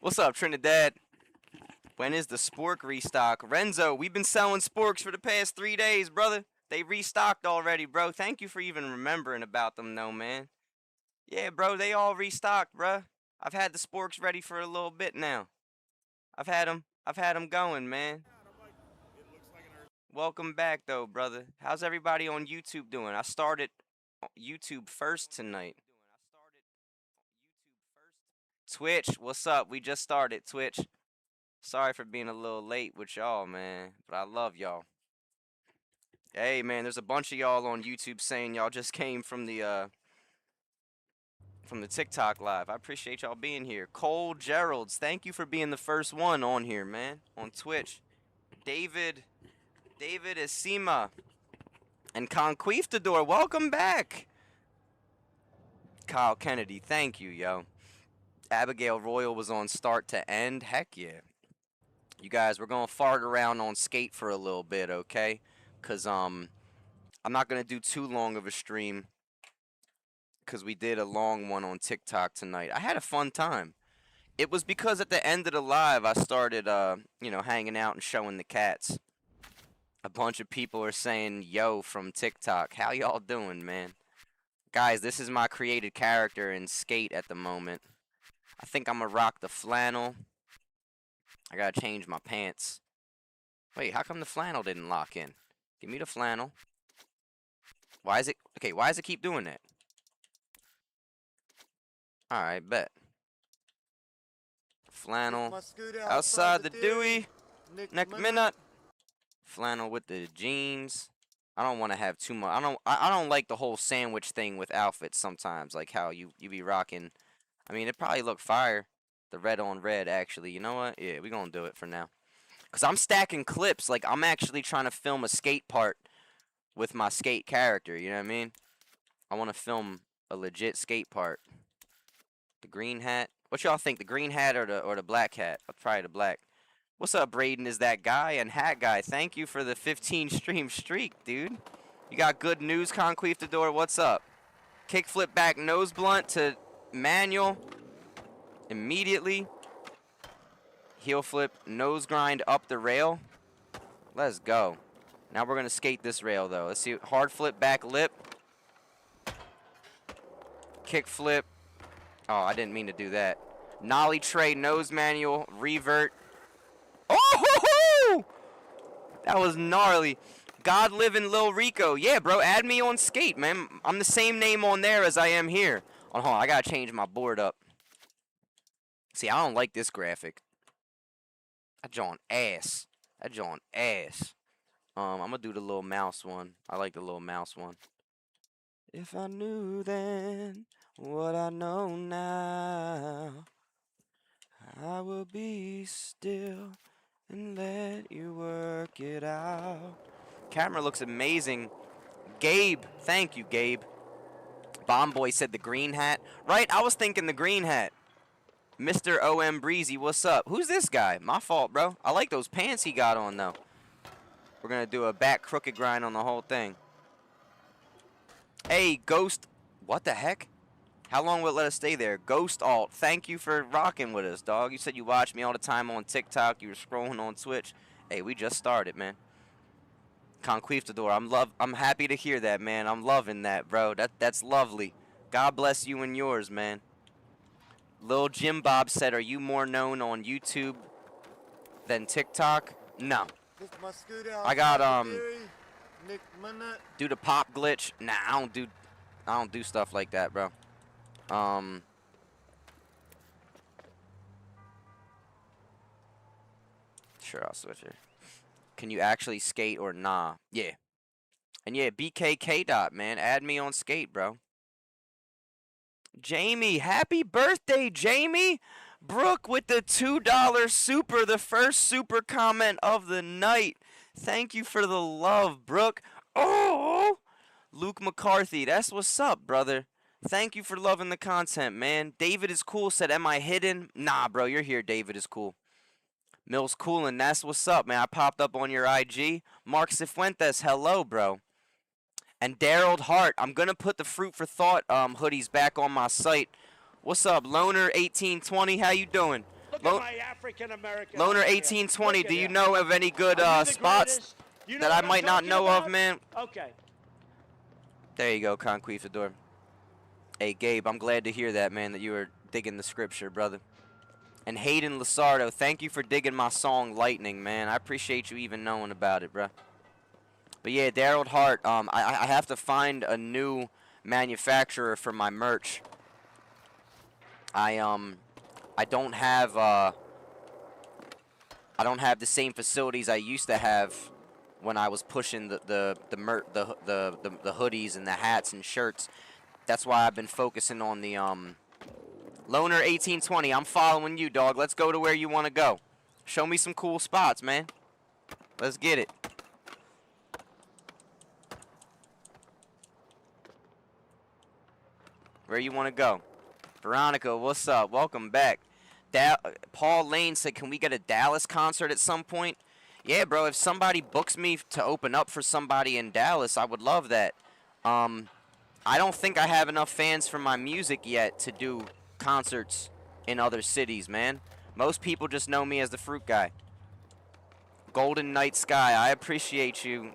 What's up, Trinidad? When is the spork restock? Renzo, we've been selling sporks for the past 3 days, brother. They restocked already, bro. Thank you for even remembering about them, though, man. Yeah, bro, they all restocked, bro. I've had the sporks ready for a little bit now. I've had them going, man. Welcome back, though, brother. How's everybody on YouTube doing? I started YouTube first tonight. Twitch, what's up? We just started, Twitch. Sorry for being a little late with y'all, man, but I love y'all. Hey, man, there's a bunch of y'all on YouTube saying y'all just came from the TikTok live. I appreciate y'all being here. Cole Geralds, thank you for being the first one on here, man, on Twitch. David Esima and Conquistador, welcome back. Kyle Kennedy, thank you, yo. Abigail Royal was on start to end. Heck yeah. You guys, we're gonna fart around on Skate for a little bit, okay? Cause I'm not gonna do too long of a stream, cause we did a long one on TikTok tonight. I had a fun time. It was because at the end of the live, I started hanging out and showing the cats. A bunch of people are saying yo from TikTok. How y'all doing, man? Guys, this is my created character in Skate at the moment. I think I'm gonna rock the flannel. I gotta change my pants. Wait, how come the flannel didn't lock in? Give me the flannel. Why is it... Okay, why does it keep doing that? Alright, bet. Flannel. Outside the Dewey. Next minute. Flannel with the jeans. I don't want to have too much... I don't like the whole sandwich thing with outfits sometimes. Like how you be rocking... I mean, it probably look fire. The red on red, actually. You know what? Yeah, we gonna do it for now. Because I'm stacking clips. Like, I'm actually trying to film a skate part with my skate character. You know what I mean? I want to film a legit skate part. The green hat. What y'all think? The green hat or the black hat? Probably the black. What's up, Braden? Is that guy and hat guy? Thank you for the 15 stream streak, dude. You got good news, Conquistador. What's up? Kickflip back nose blunt to manual. Immediately. Heel flip, nose grind up the rail. Let's go. Now we're going to skate this rail, though. Let's see. Hard flip, back lip. Kick flip. Oh, I didn't mean to do that. Nollie tray, nose manual, revert. Oh! That was gnarly. God living Lil Rico. Yeah, bro, add me on Skate, man. I'm the same name on there as I am here. Oh, hold on, I got to change my board up. See, I don't like this graphic. That John ass. That John ass. I'm gonna do the little mouse one. I like the little mouse one. If I knew then what I know now, I will be still and let you work it out. Camera looks amazing. Gabe, thank you, Gabe. Bombboy said the green hat. Right, I was thinking the green hat. Mr. O.M. Breezy, what's up? Who's this guy? My fault, bro. I like those pants he got on, though. We're going to do a back crooked grind on the whole thing. Hey, Ghost. What the heck? How long will it let us stay there? Ghost Alt, thank you for rocking with us, dog. You said you watch me all the time on TikTok. You were scrolling on Twitch. Hey, we just started, man. Conquistador, I'm happy to hear that, man. I'm loving that, bro. That's lovely. God bless you and yours, man. Lil Jim Bob said, are you more known on YouTube than TikTok? No. I got, do the pop glitch. Nah, I don't do stuff like that, bro. Sure, I'll switch it. Can you actually skate or nah? Yeah. And yeah, BKK dot, man. Add me on Skate, bro. Jamie, happy birthday, Jamie! Brooke with the $2 super, the first super comment of the night. Thank you for the love, Brooke. Oh! Luke McCarthy, that's what's up, brother. Thank you for loving the content, man. David is cool said, am I hidden? Nah, bro, you're here. David is cool. Mills Coolin', that's what's up, man. I popped up on your IG. Mark Cifuentes, hello, bro. And Daryl Hart, I'm going to put the Fruit for Thought hoodies back on my site. What's up, Loner1820? How you doing? Loner 1820, do you know of any good spots that I might not know of, man? Okay. There you go, Conquistador. Hey, Gabe, I'm glad to hear that, man, that you were digging the scripture, brother. And Hayden Lasardo, thank you for digging my song Lightning, man. I appreciate you even knowing about it, bro. But yeah, Daryl Hart, I have to find a new manufacturer for my merch. I don't have the same facilities I used to have when I was pushing the hoodies and the hats and shirts. That's why I've been focusing on the Loner 1820. I'm following you, dog. Let's go to where you want to go. Show me some cool spots, man. Let's get it. Where you want to go? Veronica, what's up? Welcome back. Paul Lane said, can we get a Dallas concert at some point? Yeah, bro, if somebody books me to open up for somebody in Dallas, I would love that. I don't think I have enough fans for my music yet to do concerts in other cities, man. Most people just know me as the Fruit Guy. Golden Night Sky, I appreciate you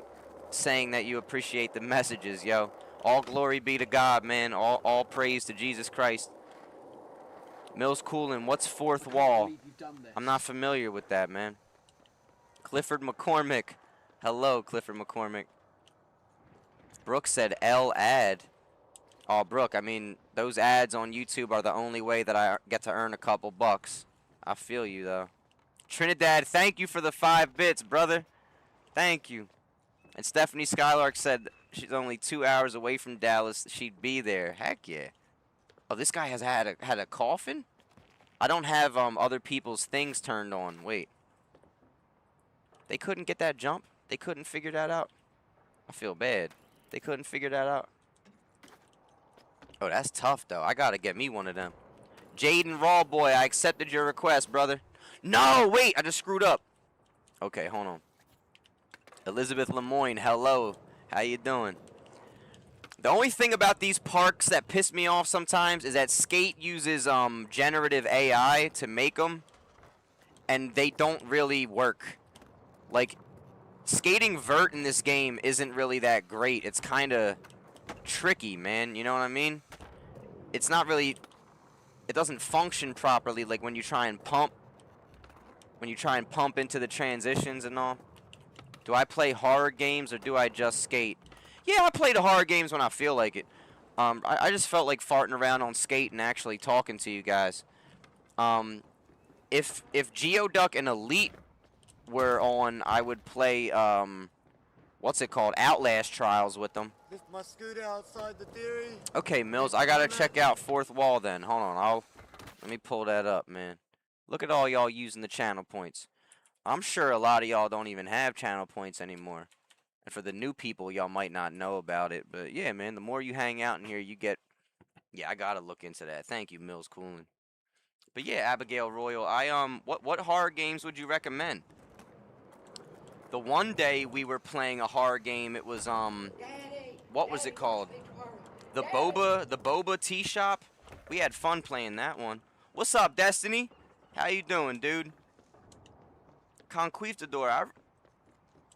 saying that you appreciate the messages, yo. All glory be to God, man. All praise to Jesus Christ. Mills Coolin, what's fourth wall? I'm not familiar with that, man. Clifford McCormick. Hello, Clifford McCormick. Brooke said L ad. Oh, Brooke, I mean, those ads on YouTube are the only way that I get to earn a couple bucks. I feel you, though. Trinidad, thank you for the 5 bits, brother. Thank you. And Stephanie Skylark said she's only 2 hours away from Dallas. She'd be there. Heck yeah. Oh, this guy has had a coffin? I don't have other people's things turned on. Wait. They couldn't get that jump? They couldn't figure that out? I feel bad. They couldn't figure that out. Oh, that's tough, though. I gotta get me one of them. Jaden Rawboy, I accepted your request, brother. No, wait, I just screwed up. Okay, hold on. Elizabeth Lemoyne, hello. How you doing? The only thing about these parks that piss me off sometimes is that Skate uses generative AI to make them, and they don't really work. Like, skating vert in this game isn't really that great. It's kind of tricky, man. You know what I mean? It's not really... It doesn't function properly, like when you try and pump. When you try and pump into the transitions and all. Do I play horror games or do I just skate? Yeah, I play the horror games when I feel like it. I just felt like farting around on Skate and actually talking to you guys. If Geoduck and Elite were on, I would play what's it called? Outlast Trials with them. Lift my scooter outside the dairy. Okay, Mills, I gotta check out fourth wall then. Hold on, let me pull that up, man. Look at all y'all using the channel points. I'm sure a lot of y'all don't even have channel points anymore. And for the new people, y'all might not know about it. But yeah, man, the more you hang out in here, you get... Yeah, I gotta look into that. Thank you, Mills Cooling. But yeah, Abigail Royal, what horror games would you recommend? The one day we were playing a horror game, it was, what was it called? The Boba Tea Shop? We had fun playing that one. What's up, Destiny? How you doing, dude? Conquistador,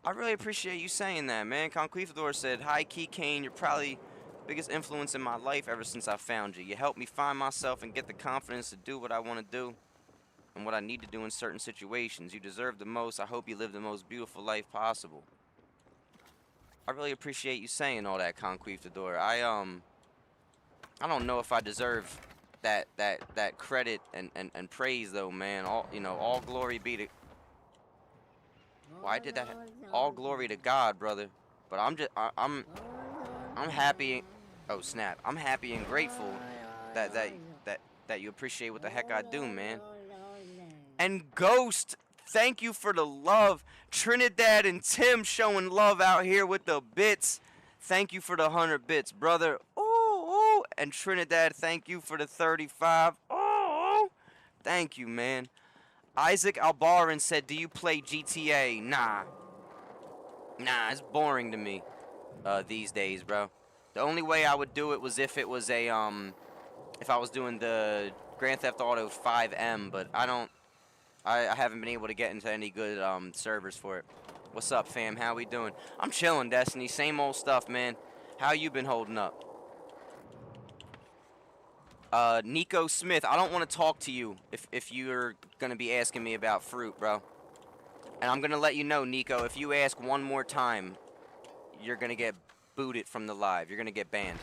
I really appreciate you saying that, man. Conquistador said, hi, Key Cain, you're probably the biggest influence in my life ever since I found you. You helped me find myself and get the confidence to do what I want to do and what I need to do in certain situations. You deserve the most. I hope you live the most beautiful life possible. I really appreciate you saying all that, Conquistador. I don't know if I deserve that credit and praise though, man. All glory be to... Why did that? All glory to God, brother. But I'm happy. Oh snap! I'm happy and grateful that you appreciate what the heck I do, man. And Ghost, thank you for the love. Trinidad and Tim showing love out here with the bits. Thank you for the 100 bits, brother. Ooh. And Trinidad, thank you for the 35. Oh, thank you, man. Isaac Albaran said, do you play GTA? Nah, it's boring to me these days, bro. The only way I would do it was if it was a if I was doing the Grand Theft Auto 5M, but I don't I haven't been able to get into any good servers for it. What's up, fam? How we doing? I'm chilling, Destiny. Same old stuff, man. How you been holding up? Nico Smith, I don't want to talk to you if you're gonna be asking me about fruit, bro. And I'm gonna let you know, Nico, if you ask one more time, you're gonna get booted from the live. You're gonna get banned.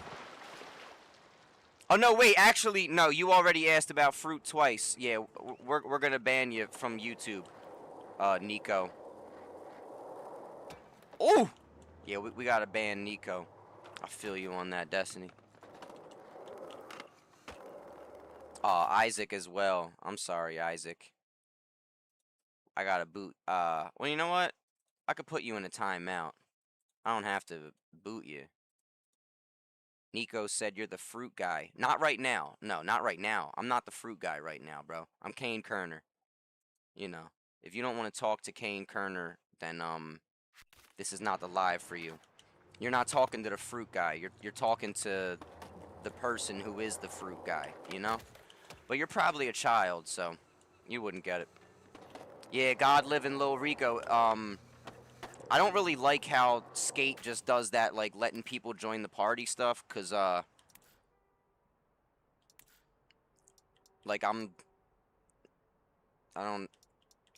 Oh no, wait, actually, no, you already asked about fruit twice. Yeah, we're gonna ban you from YouTube, Nico. Oh! Yeah, we gotta ban Nico. I feel you on that, Destiny. Isaac as well. I'm sorry, Isaac. I gotta boot. Well, you know what? I could put you in a timeout. I don't have to boot you. Nico said you're the fruit guy. Not right now. No, not right now. I'm not the fruit guy right now, bro. I'm Cain Kerner. You know, if you don't want to talk to Cain Kerner, then this is not the live for you. You're not talking to the fruit guy. You're talking to the person who is the fruit guy, you know? But you're probably a child, so you wouldn't get it. Yeah, God living Lil Rico. I don't really like how Skate just does that, like letting people join the party stuff, cause like I don't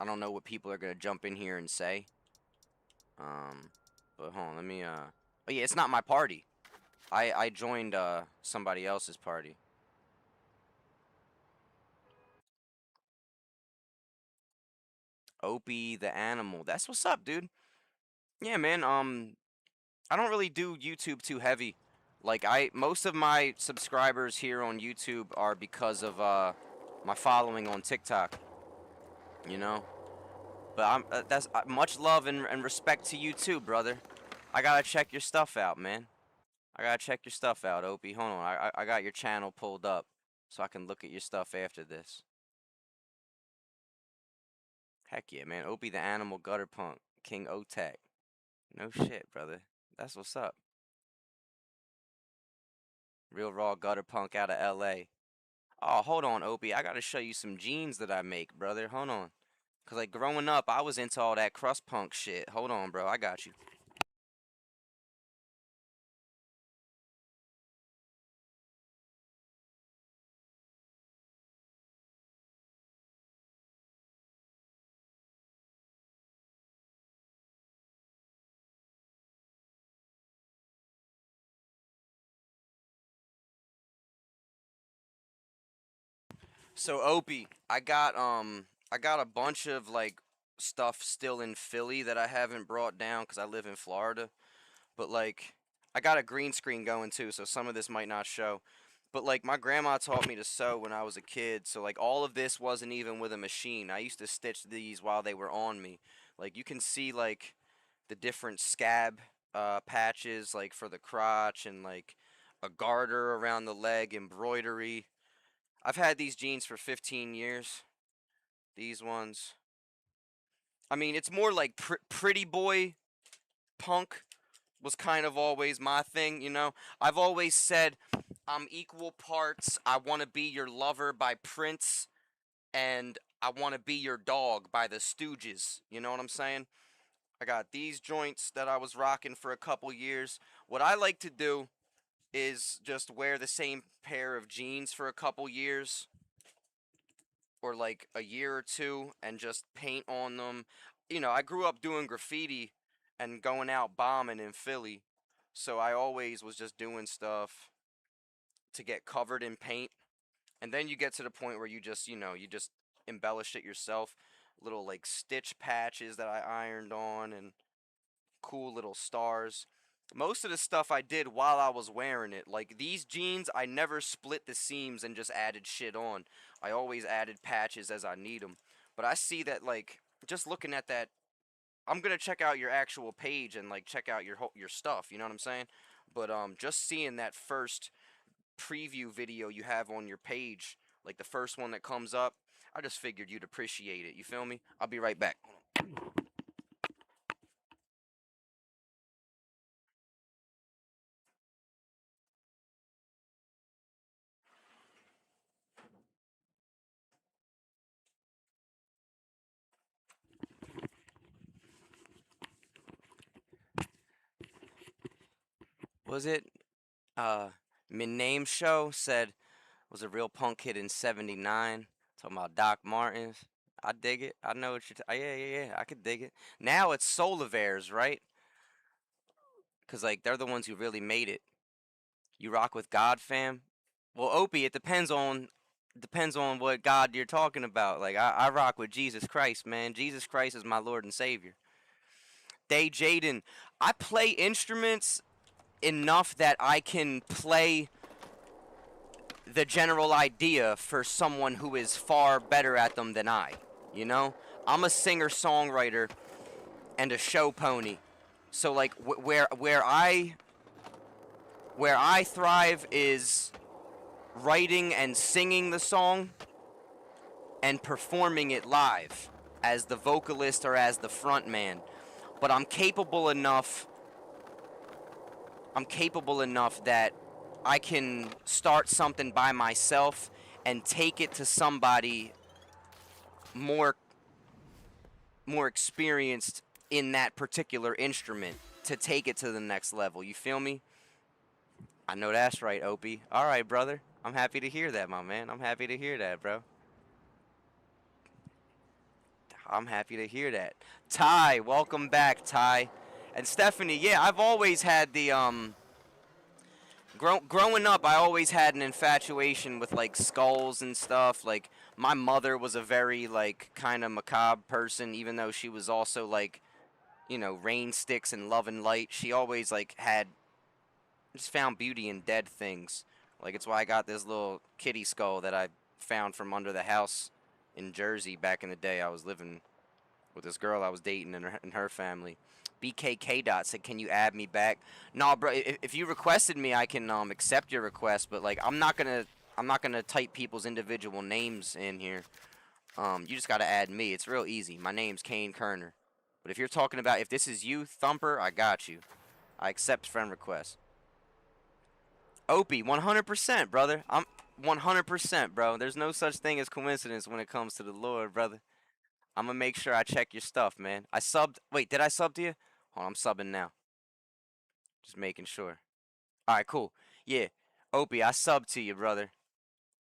I don't know what people are gonna jump in here and say. But hold on, let me oh yeah, it's not my party. I joined somebody else's party. Opie the animal. That's what's up, dude. Yeah, man. I don't really do YouTube too heavy. Like most of my subscribers here on YouTube are because of my following on TikTok. You know, but that's much love and respect to you too, brother. I gotta check your stuff out, man. I gotta check your stuff out, Opie. Hold on, I got your channel pulled up so I can look at your stuff after this. Heck yeah, man. Opie the animal gutter punk, King Otek. No shit, brother. That's what's up. Real raw gutter punk out of LA. Oh, hold on, Opie. I gotta show you some jeans that I make, brother. Hold on. Cause like growing up, I was into all that crust punk shit. Hold on, bro. I got you. So Opie, I got a bunch of like stuff still in Philly that I haven't brought down because I live in Florida. But like I got a green screen going too, so some of this might not show. But like my grandma taught me to sew when I was a kid, so like all of this wasn't even with a machine. I used to stitch these while they were on me. Like you can see like the different scab patches like for the crotch and like a garter around the leg embroidery. I've had these jeans for 15 years. These ones. I mean, it's more like pretty boy punk was kind of always my thing, you know? I've always said I'm equal parts I Want to Be Your Lover by Prince and I Want to Be Your Dog by the Stooges. You know what I'm saying? I got these joints that I was rocking for a couple years. What I like to do is just wear the same pair of jeans for a couple years or like a year or two and just paint on them. You know, I grew up doing graffiti and going out bombing in Philly. So I always was just doing stuff to get covered in paint. And then you get to the point where you just, you know, you just embellish it yourself. Little like stitch patches that I ironed on and cool little stars. Most of the stuff I did while I was wearing it. Like these jeans, I never split the seams and just added shit on. I always added patches as I need them. But I see that like just looking at that, I'm gonna check out your actual page and like check out your stuff. You know what I'm saying? But just seeing that first preview video you have on your page, like the first one that comes up, I just figured you'd appreciate it. You feel me? I'll be right back. was it uh Name Show said was a real punk kid in '79. Talking about Doc Martens. I dig it. I know what you're. Yeah, yeah, yeah. I could dig it. Now it's Solaveres, right? Cause like they're the ones who really made it. You rock with God, fam. Well, Opie, it depends on what God you're talking about. Like I rock with Jesus Christ, man. Jesus Christ is my Lord and Savior. Day Jaden, I play instruments enough that I can play the general idea for someone who is far better at them than I. You know, I'm a singer-songwriter and a show pony. So like where I thrive is writing and singing the song and performing it live as the vocalist or as the front man. But I'm capable enough that I can start something by myself and take it to somebody more more experienced in that particular instrument to take it to the next level. You feel me? I know that's right, Opie. All right, brother. I'm happy to hear that, my man. I'm happy to hear that, bro. I'm happy to hear that. Ty, welcome back, Ty. And Stephanie, yeah, I've always had the growing up, I always had an infatuation with like skulls and stuff. Like my mother was a very like kind of macabre person, even though she was also like, rain sticks and love and light. She always like had just found beauty in dead things. Like it's why I got this little kitty skull that I found from under the house in Jersey back in the day. I was living with this girl I was dating and her family. BKK dot said, "Can you add me back?" Nah, bro. If you requested me, I can accept your request. But like, I'm not gonna type people's individual names in here. You just gotta add me. It's real easy. My name's Cain Kerner. But if you're talking about if this is you, Thumper, I got you. I accept friend requests. Opie, 100%, brother. I'm 100%, bro. There's no such thing as coincidence when it comes to the Lord, brother. I'm gonna make sure I check your stuff, man. I subbed. Wait, did I sub to you? Hold on, I'm subbing now. Just making sure. All right, cool. Yeah, Opie, I subbed to you, brother.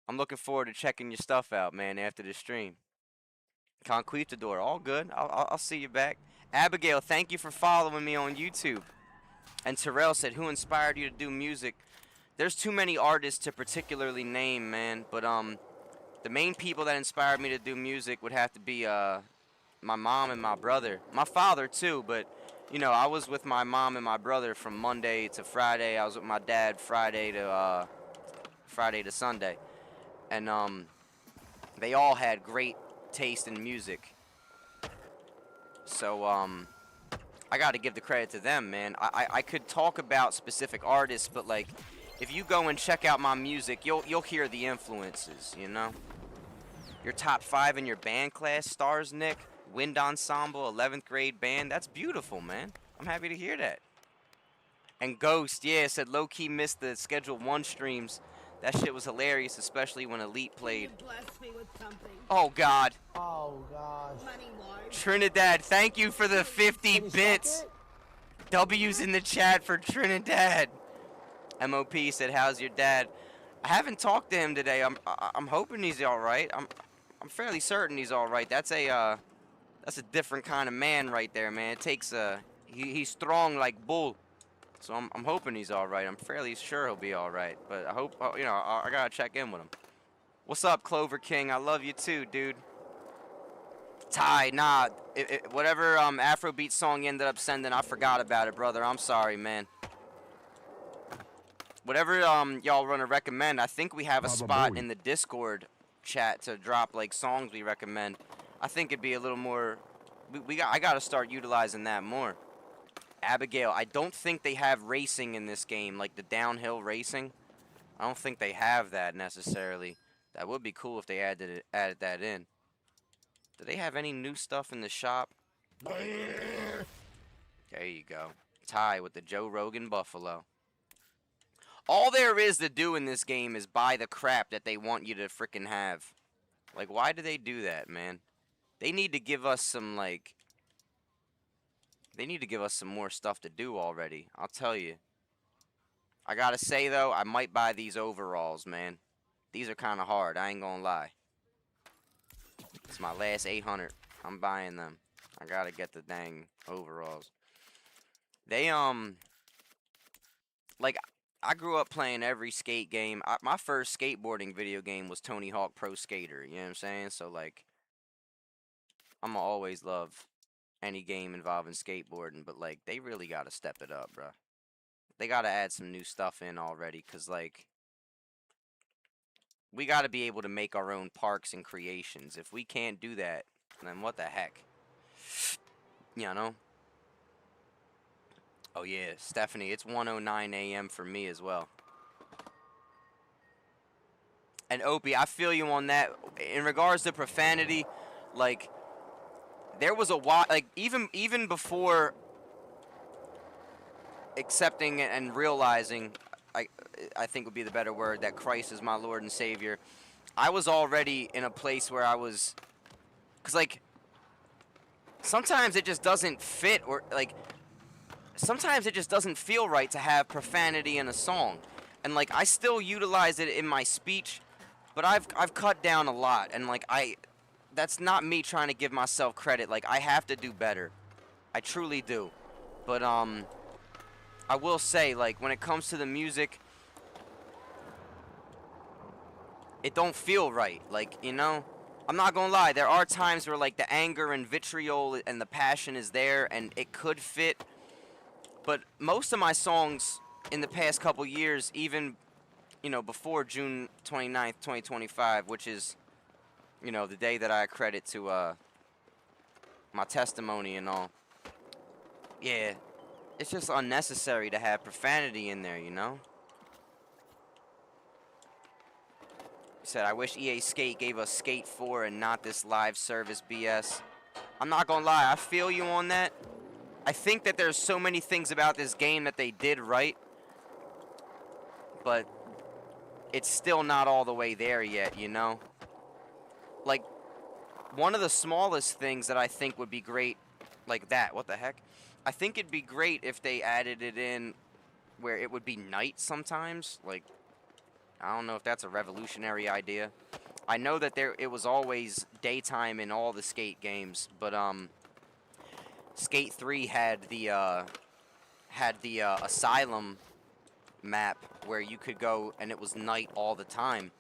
I'm looking forward to checking your stuff out, man, after the stream. Conquistador, all good. I'll see you back. Abigail, thank you for following me on YouTube. And Terrell said, "Who inspired you to do music?" There's too many artists to particularly name, man. But the main people that inspired me to do music would have to be my mom and my brother. My father too, but I was with my mom and my brother from Monday to Friday. I was with my dad Friday to Sunday, and they all had great taste in music. So I got to give the credit to them, man. I could talk about specific artists, but like if you go and check out my music, you'll hear the influences, Your top 5 in your band class, Stars Nick, Wind Ensemble, 11th grade band. That's beautiful, man. I'm happy to hear that. And Ghost, yeah, said low-key missed the Schedule 1 streams. That shit was hilarious, especially when Elite played. Bless me with something. Oh, God. Oh, gosh. Money wise. Trinidad, thank you for the 50 bits. W's in the chat for Trinidad. MOP said, "How's your dad?" I haven't talked to him today. I'm hoping he's all right. I'm fairly certain he's all right. That's a different kind of man right there, man. It takes he's strong like bull. So I'm hoping he's all right. I'm fairly sure he'll be all right. But I hope I gotta check in with him. What's up, Clover King? I love you too, dude. Ty, nah, whatever Afrobeat song you ended up sending, I forgot about it, brother. I'm sorry, man. Whatever y'all want to recommend, I think we have a spot in the Discord chat to drop like songs we recommend. I think it'd be a little more. I gotta start utilizing that more. Abigail, I don't think they have racing in this game, like the downhill racing. I don't think they have that necessarily. That would be cool if they added that in. Do they have any new stuff in the shop? There you go. Ty with the Joe Rogan Buffalo. All there is to do in this game is buy the crap that they want you to frickin' have. Like, why do they do that, man? They need to give us some, like... They need to give us some more stuff to do already. I'll tell you. I gotta say, though, I might buy these overalls, man. These are kind of hard. I ain't gonna lie. It's my last 800. I'm buying them. I gotta get the dang overalls. They, like, I grew up playing every skate game. My first skateboarding video game was Tony Hawk Pro Skater. You know what I'm saying? So, like, I'm gonna always love any game involving skateboarding. But, like, they really gotta step it up, bro. They gotta add some new stuff in already. Because, like, we gotta be able to make our own parks and creations. If we can't do that, then what the heck? You know? Oh, yeah, Stephanie, it's 1:09 a.m. for me as well. And Opie, I feel you on that. In regards to profanity, like, there was a while, like, even before accepting and realizing, I, I think would be the better word, that Christ is my Lord and Savior, I was already in a place where I was, because, like, sometimes it just doesn't fit, or, like, sometimes it just doesn't feel right to have profanity in a song. And, like, I still utilize it in my speech, but I've cut down a lot. And, like, that's not me trying to give myself credit. Like, I have to do better. I truly do. But, I will say, like, when it comes to the music, it don't feel right. Like, you know? I'm not gonna lie, there are times where, like, the anger and vitriol and the passion is there, and it could fit. But most of my songs in the past couple years, even, you know, before June 29th, 2025, which is, you know, the day that I credit to my testimony and all. Yeah, it's just unnecessary to have profanity in there, you know? He said, I wish EA Skate gave us Skate 4 and not this live service BS. I'm not gonna lie, I feel you on that. I think that there's so many things about this game that they did right, but it's still not all the way there yet, you know? Like, one of the smallest things that I think would be great, like that, what the heck? I think it'd be great if they added it in where it would be night sometimes. Like, I don't know if that's a revolutionary idea. I know that it was always daytime in all the skate games, but Skate 3 had the asylum map where you could go and it was night all the time.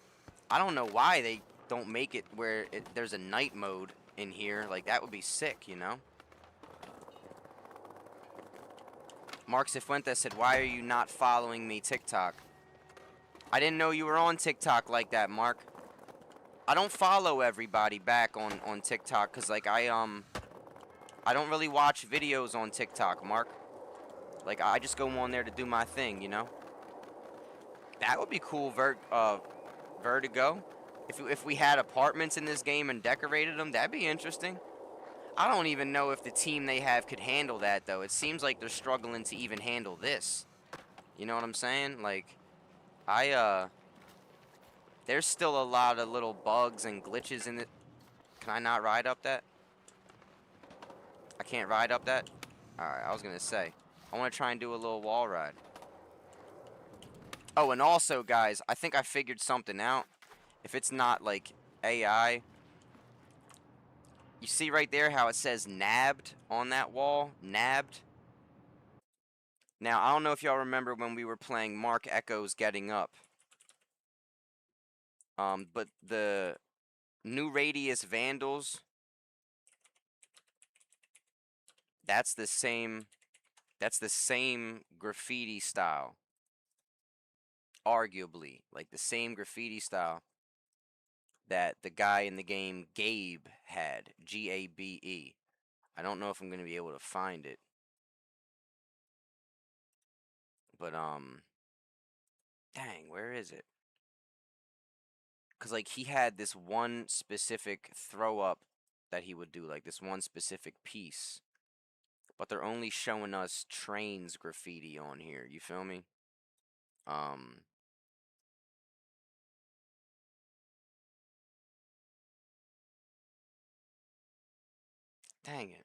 I don't know why they don't make it where there's a night mode in here. Like, that would be sick, you know? Mark Cifuentes said, why are you not following me TikTok? I didn't know you were on TikTok like that, Mark. I don't follow everybody back on TikTok because, like, I don't really watch videos on TikTok, Mark. Like, I just go on there to do my thing, you know? That would be cool, Vertigo. If we had apartments in this game and decorated them, that'd be interesting. I don't even know if the team they have could handle that, though. It seems like they're struggling to even handle this. You know what I'm saying? Like, there's still a lot of little bugs and glitches in it. Can I not ride up that? I can't ride up that? Alright, I was gonna say. I want to try and do a little wall ride. Oh, and also, guys, I think I figured something out. If it's not, like, AI, you see right there how it says nabbed on that wall? Nabbed? Now, I don't know if y'all remember when we were playing Mark Echo's Getting Up. But the New Radius Vandals, that's the same graffiti style. Arguably, like the same graffiti style that the guy in the game Gabe had, Gabe. I don't know if I'm going to be able to find it. But dang, where is it? Cuz like he had this one specific throw up that he would do, like this one specific piece. But they're only showing us trains graffiti on here. You feel me? Um Dang it.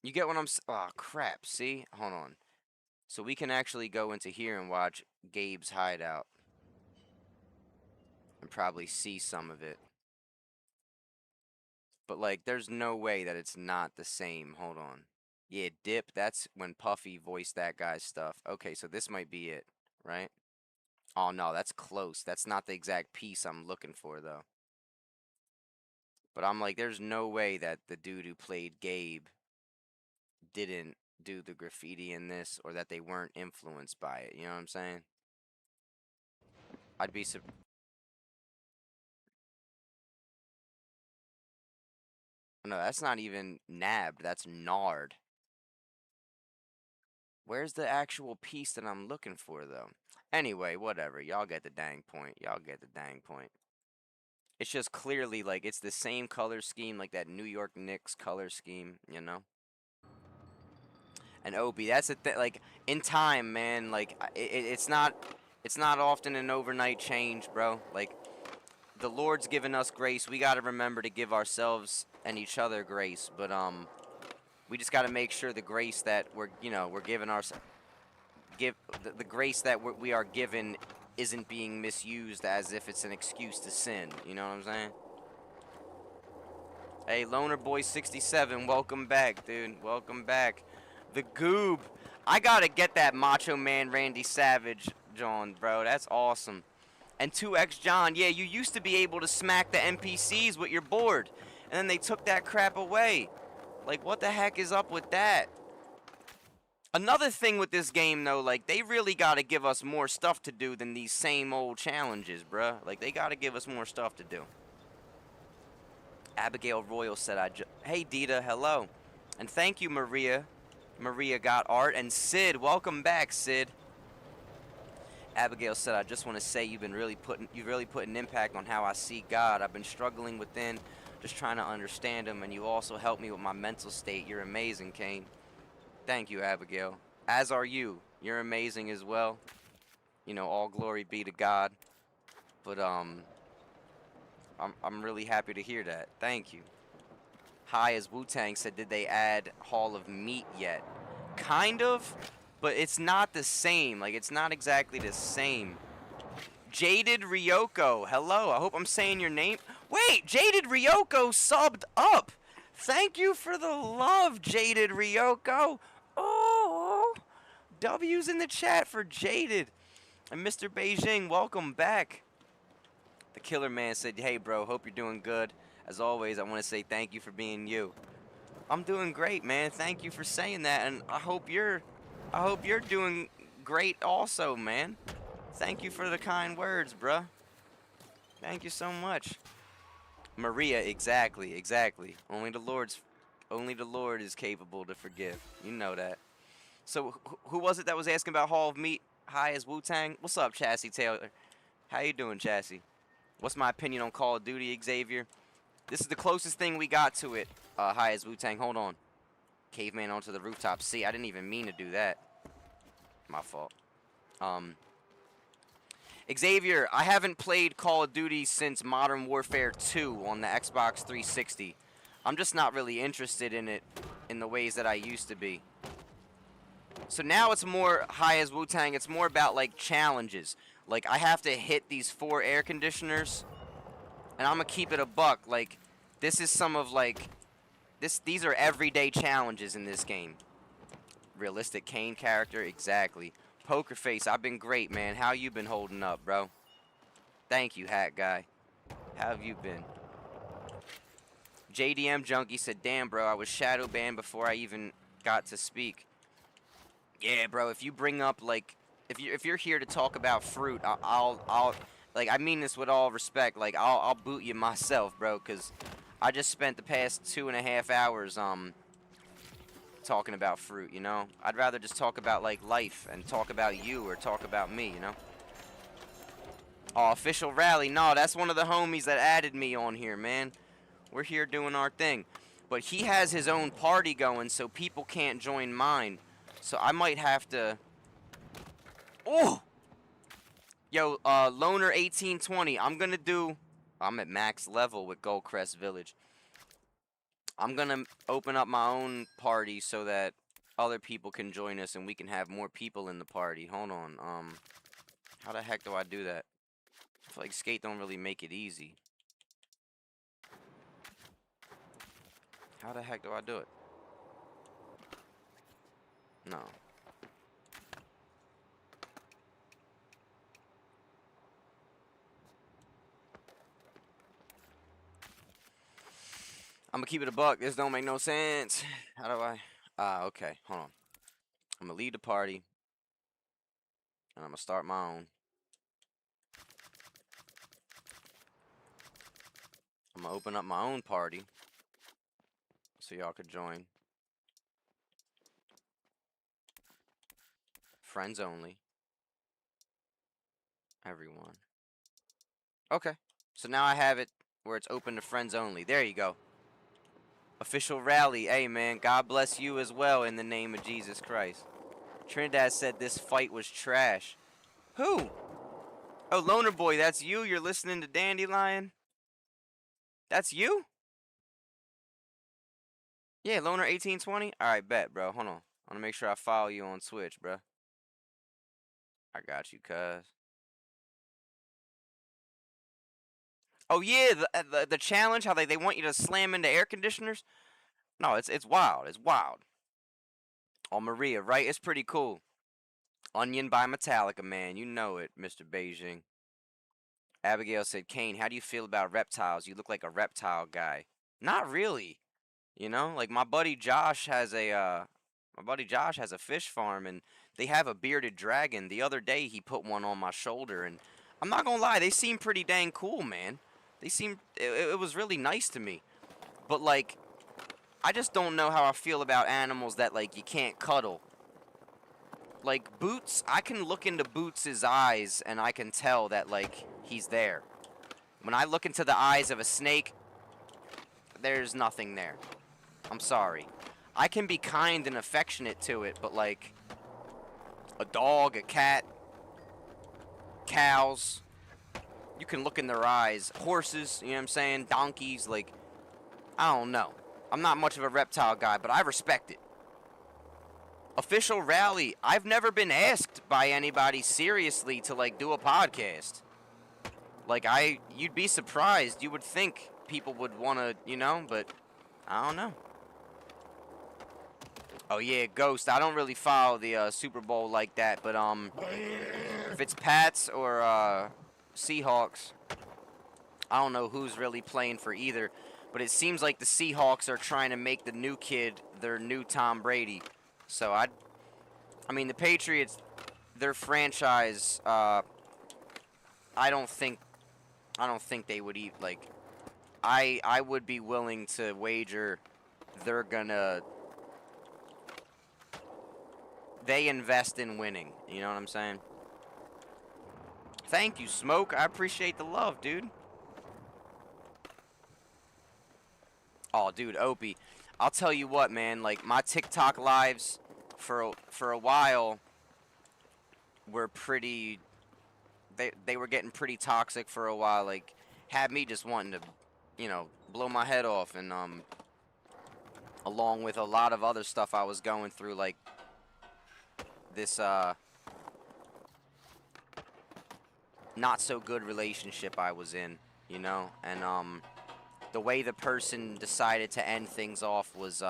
You get what I'm oh, crap. See? Hold on. So we can actually go into here and watch Gabe's hideout. And probably see some of it. But, like, there's no way that it's not the same. Hold on. Yeah, Dip, that's when Puffy voiced that guy's stuff. Okay, so this might be it, right? Oh, no, that's close. That's not the exact piece I'm looking for, though. But I'm like, there's no way that the dude who played Gabe didn't do the graffiti in this, or that they weren't influenced by it. You know what I'm saying? I'd be no, that's not even nabbed. That's gnarred. Where's the actual piece that I'm looking for, though? Anyway, whatever. Y'all get the dang point. Y'all get the dang point. It's just clearly, like, it's the same color scheme, like that New York Knicks color scheme, you know? And Obi, that's the thing, like, in time, man, like, it's not often an overnight change, bro. Like, the Lord's given us grace. We gotta remember to give ourselves and each other grace, but, we just gotta make sure the grace that we're giving ourselves, the grace that we are given isn't being misused as if it's an excuse to sin, you know what I'm saying? Hey, Loner Boy 67, welcome back, dude. Welcome back. The Goob. I gotta get that Macho Man Randy Savage, John, bro. That's awesome. And 2X John, yeah, you used to be able to smack the NPCs with your board, and then they took that crap away. Like, what the heck is up with that? Another thing with this game, though, like, they really gotta give us more stuff to do than these same old challenges, bruh. Like, they gotta give us more stuff to do. Abigail Royal said, hey, Dita, hello. And thank you, Maria. Maria got art. And Sid, welcome back, Sid. Abigail said, I just want to say you've really put an impact on how I see God. I've been struggling within, just trying to understand him, and you also helped me with my mental state. You're amazing, Cain. Thank you, Abigail. As are you. You're amazing as well. You know, all glory be to God. But, I'm really happy to hear that. Thank you. Hi, as Wu-Tang said, did they add Hall of Meat yet? Kind of, but it's not the same. Like, it's not exactly the same. Jaded Ryoko, hello. I hope I'm saying your name. Wait, Jaded Ryoko subbed up. Thank you for the love, Jaded Ryoko. Oh, W's in the chat for Jaded. And Mr. Beijing, welcome back. The Killer Man said, hey, bro, hope you're doing good. As always, I want to say thank you for being you. I'm doing great, man. Thank you for saying that, and I hope you're doing great also, man. Thank you for the kind words, bruh. Thank you so much. Maria, exactly. Only the Lord is capable to forgive. You know that. So, who was it that was asking about Hall of Meat? Hi, as Wu-Tang. What's up, Chassis Taylor? How you doing, Chassis? What's my opinion on Call of Duty, Xavier? This is the closest thing we got to it. Hi, as Wu-Tang. Hold on. Caveman onto the rooftop. See, I didn't even mean to do that. My fault. Xavier, I haven't played Call of Duty since Modern Warfare 2 on the Xbox 360. I'm just not really interested in it in the ways that I used to be. So now it's more, hi as Wu-Tang, it's more about, like, challenges. Like, I have to hit these 4 air conditioners, and I'm gonna keep it a buck. Like, this is some of, like, these are everyday challenges in this game. Realistic Cain character, exactly. Poker Face, I've been great, man. How you been holding up, bro? Thank you, Hat Guy. How have you been? JDM Junkie said, damn, bro, I was shadow banned before I even got to speak. Yeah, bro, if you bring up, like, if you're here to talk about fruit, I'll like, I mean this with all respect, like, I'll boot you myself, bro, because I just spent the past 2.5 hours, talking about fruit, you know? I'd rather just talk about, like, life and talk about you or talk about me, you know? Oh, official rally. No, that's one of the homies that added me on here, man. We're here doing our thing. But he has his own party going, so people can't join mine. So I might have to... Oh! Yo, Loner 1820, I'm gonna do... I'm at max level with Goldcrest Village. I'm gonna open up my own party so that other people can join us and we can have more people in the party. Hold on. How the heck do I do that? I feel like Skate don't really make it easy. How the heck do I do it? No. I'm gonna keep it a buck. This don't make no sense. How do I? Okay. Hold on. I'm gonna leave the party. And I'm gonna start my own. I'm gonna open up my own party. So y'all could join. Friends only. Everyone. Okay. So now I have it where it's open to friends only. There you go. Official rally. Hey, man. God bless you as well in the name of Jesus Christ. Trinidad said this fight was trash. Who? Oh, Loner Boy, that's you? You're listening to Dandelion? That's you? Yeah, Loner 1820? Alright, bet, bro. Hold on. I want to make sure I follow you on Twitch, bro. I got you, cuz. Oh, yeah, the challenge, how they want you to slam into air conditioners? No, it's wild. It's wild. Oh, Maria, right? It's pretty cool. Onion by Metallica, man. You know it, Mr. Beijing. Abigail said, Cain, how do you feel about reptiles? You look like a reptile guy. Not really. You know, like my buddy Josh has a fish farm and they have a bearded dragon. The other day he put one on my shoulder and I'm not gonna lie, they seem pretty dang cool, man. It was really nice to me. But like I just don't know how I feel about animals that like you can't cuddle. Like Boots, I can look into Boots' eyes and I can tell that like he's there. When I look into the eyes of a snake, there's nothing there. I'm sorry. I can be kind and affectionate to it, but like a dog, a cat, cows, you can look in their eyes. Horses, you know what I'm saying? Donkeys, like, I don't know. I'm not much of a reptile guy, but I respect it. Official rally. I've never been asked by anybody seriously to like do a podcast. Like you'd be surprised. You would think people would want to, you know, but I don't know. Oh yeah, Ghost. I don't really follow the Super Bowl like that, but if it's Pats or Seahawks, I don't know who's really playing for either. But it seems like the Seahawks are trying to make the new kid their new Tom Brady. So I mean the Patriots, their franchise. I don't think they would eat like. I would be willing to wager they're gonna. They invest in winning. You know what I'm saying? Thank you, Smoke. I appreciate the love, dude. Oh, dude, Opie. I'll tell you what, man. Like, my TikTok lives for a while were pretty... They were getting pretty toxic for a while. Like, had me just wanting to, you know, blow my head off. And, along with a lot of other stuff I was going through, like, this, not so good relationship I was in, you know, and the way the person decided to end things off was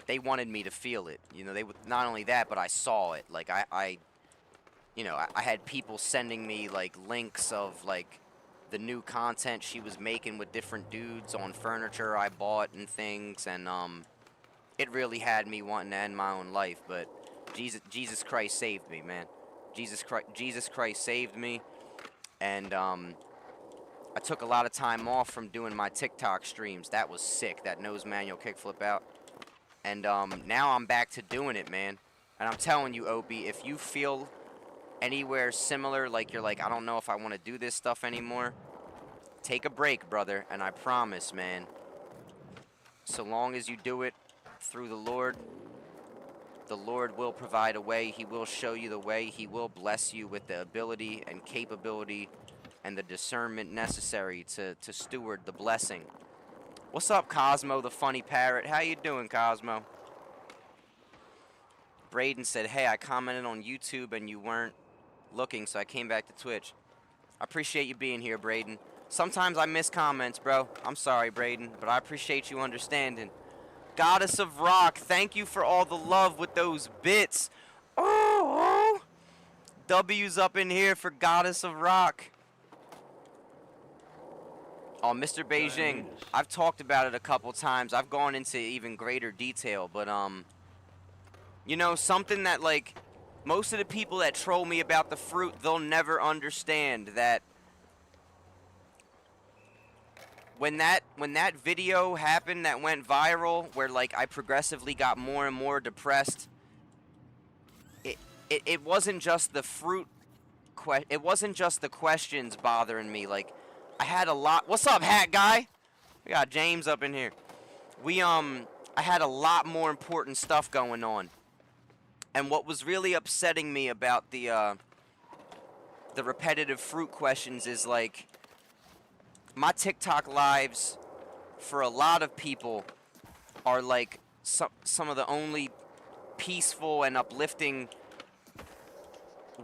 they wanted me to feel it, you know. They would not only that, but I saw it. Like I you know, I had people sending me like links of like the new content she was making with different dudes on furniture I bought and things, and it really had me wanting to end my own life. But Jesus Christ saved me, man. Jesus Christ saved me, and I took a lot of time off from doing my TikTok streams. That was sick, that nose manual kickflip out. And now I'm back to doing it, man. And I'm telling you, Opie, if you feel anywhere similar, like you're like, I don't know if I want to do this stuff anymore, take a break, brother. And I promise, man, so long as you do it through the Lord will provide a way. He will show you the way. He will bless you with the ability and capability and the discernment necessary to steward the blessing. What's up, Cosmo, the funny parrot? How you doing, Cosmo? Braden said, hey, I commented on YouTube and you weren't looking, so I came back to Twitch. I appreciate you being here, Braden. Sometimes I miss comments, bro. I'm sorry, Braden, but I appreciate you understanding. Goddess of Rock, thank you for all the love with those bits. Oh, W's up in here for Goddess of Rock. Oh, Mr. Beijing, I've talked about it a couple times. I've gone into even greater detail, but, you know, something that, like, most of the people that troll me about the fruit, they'll never understand that when that video happened that went viral, where, like, I progressively got more and more depressed, it wasn't just the fruit, it wasn't just the questions bothering me, like, I had a lot. What's up, hat guy? We got James up in here. I had a lot more important stuff going on. And what was really upsetting me about the repetitive fruit questions is, like, my TikTok lives, for a lot of people, are, like, some of the only peaceful and uplifting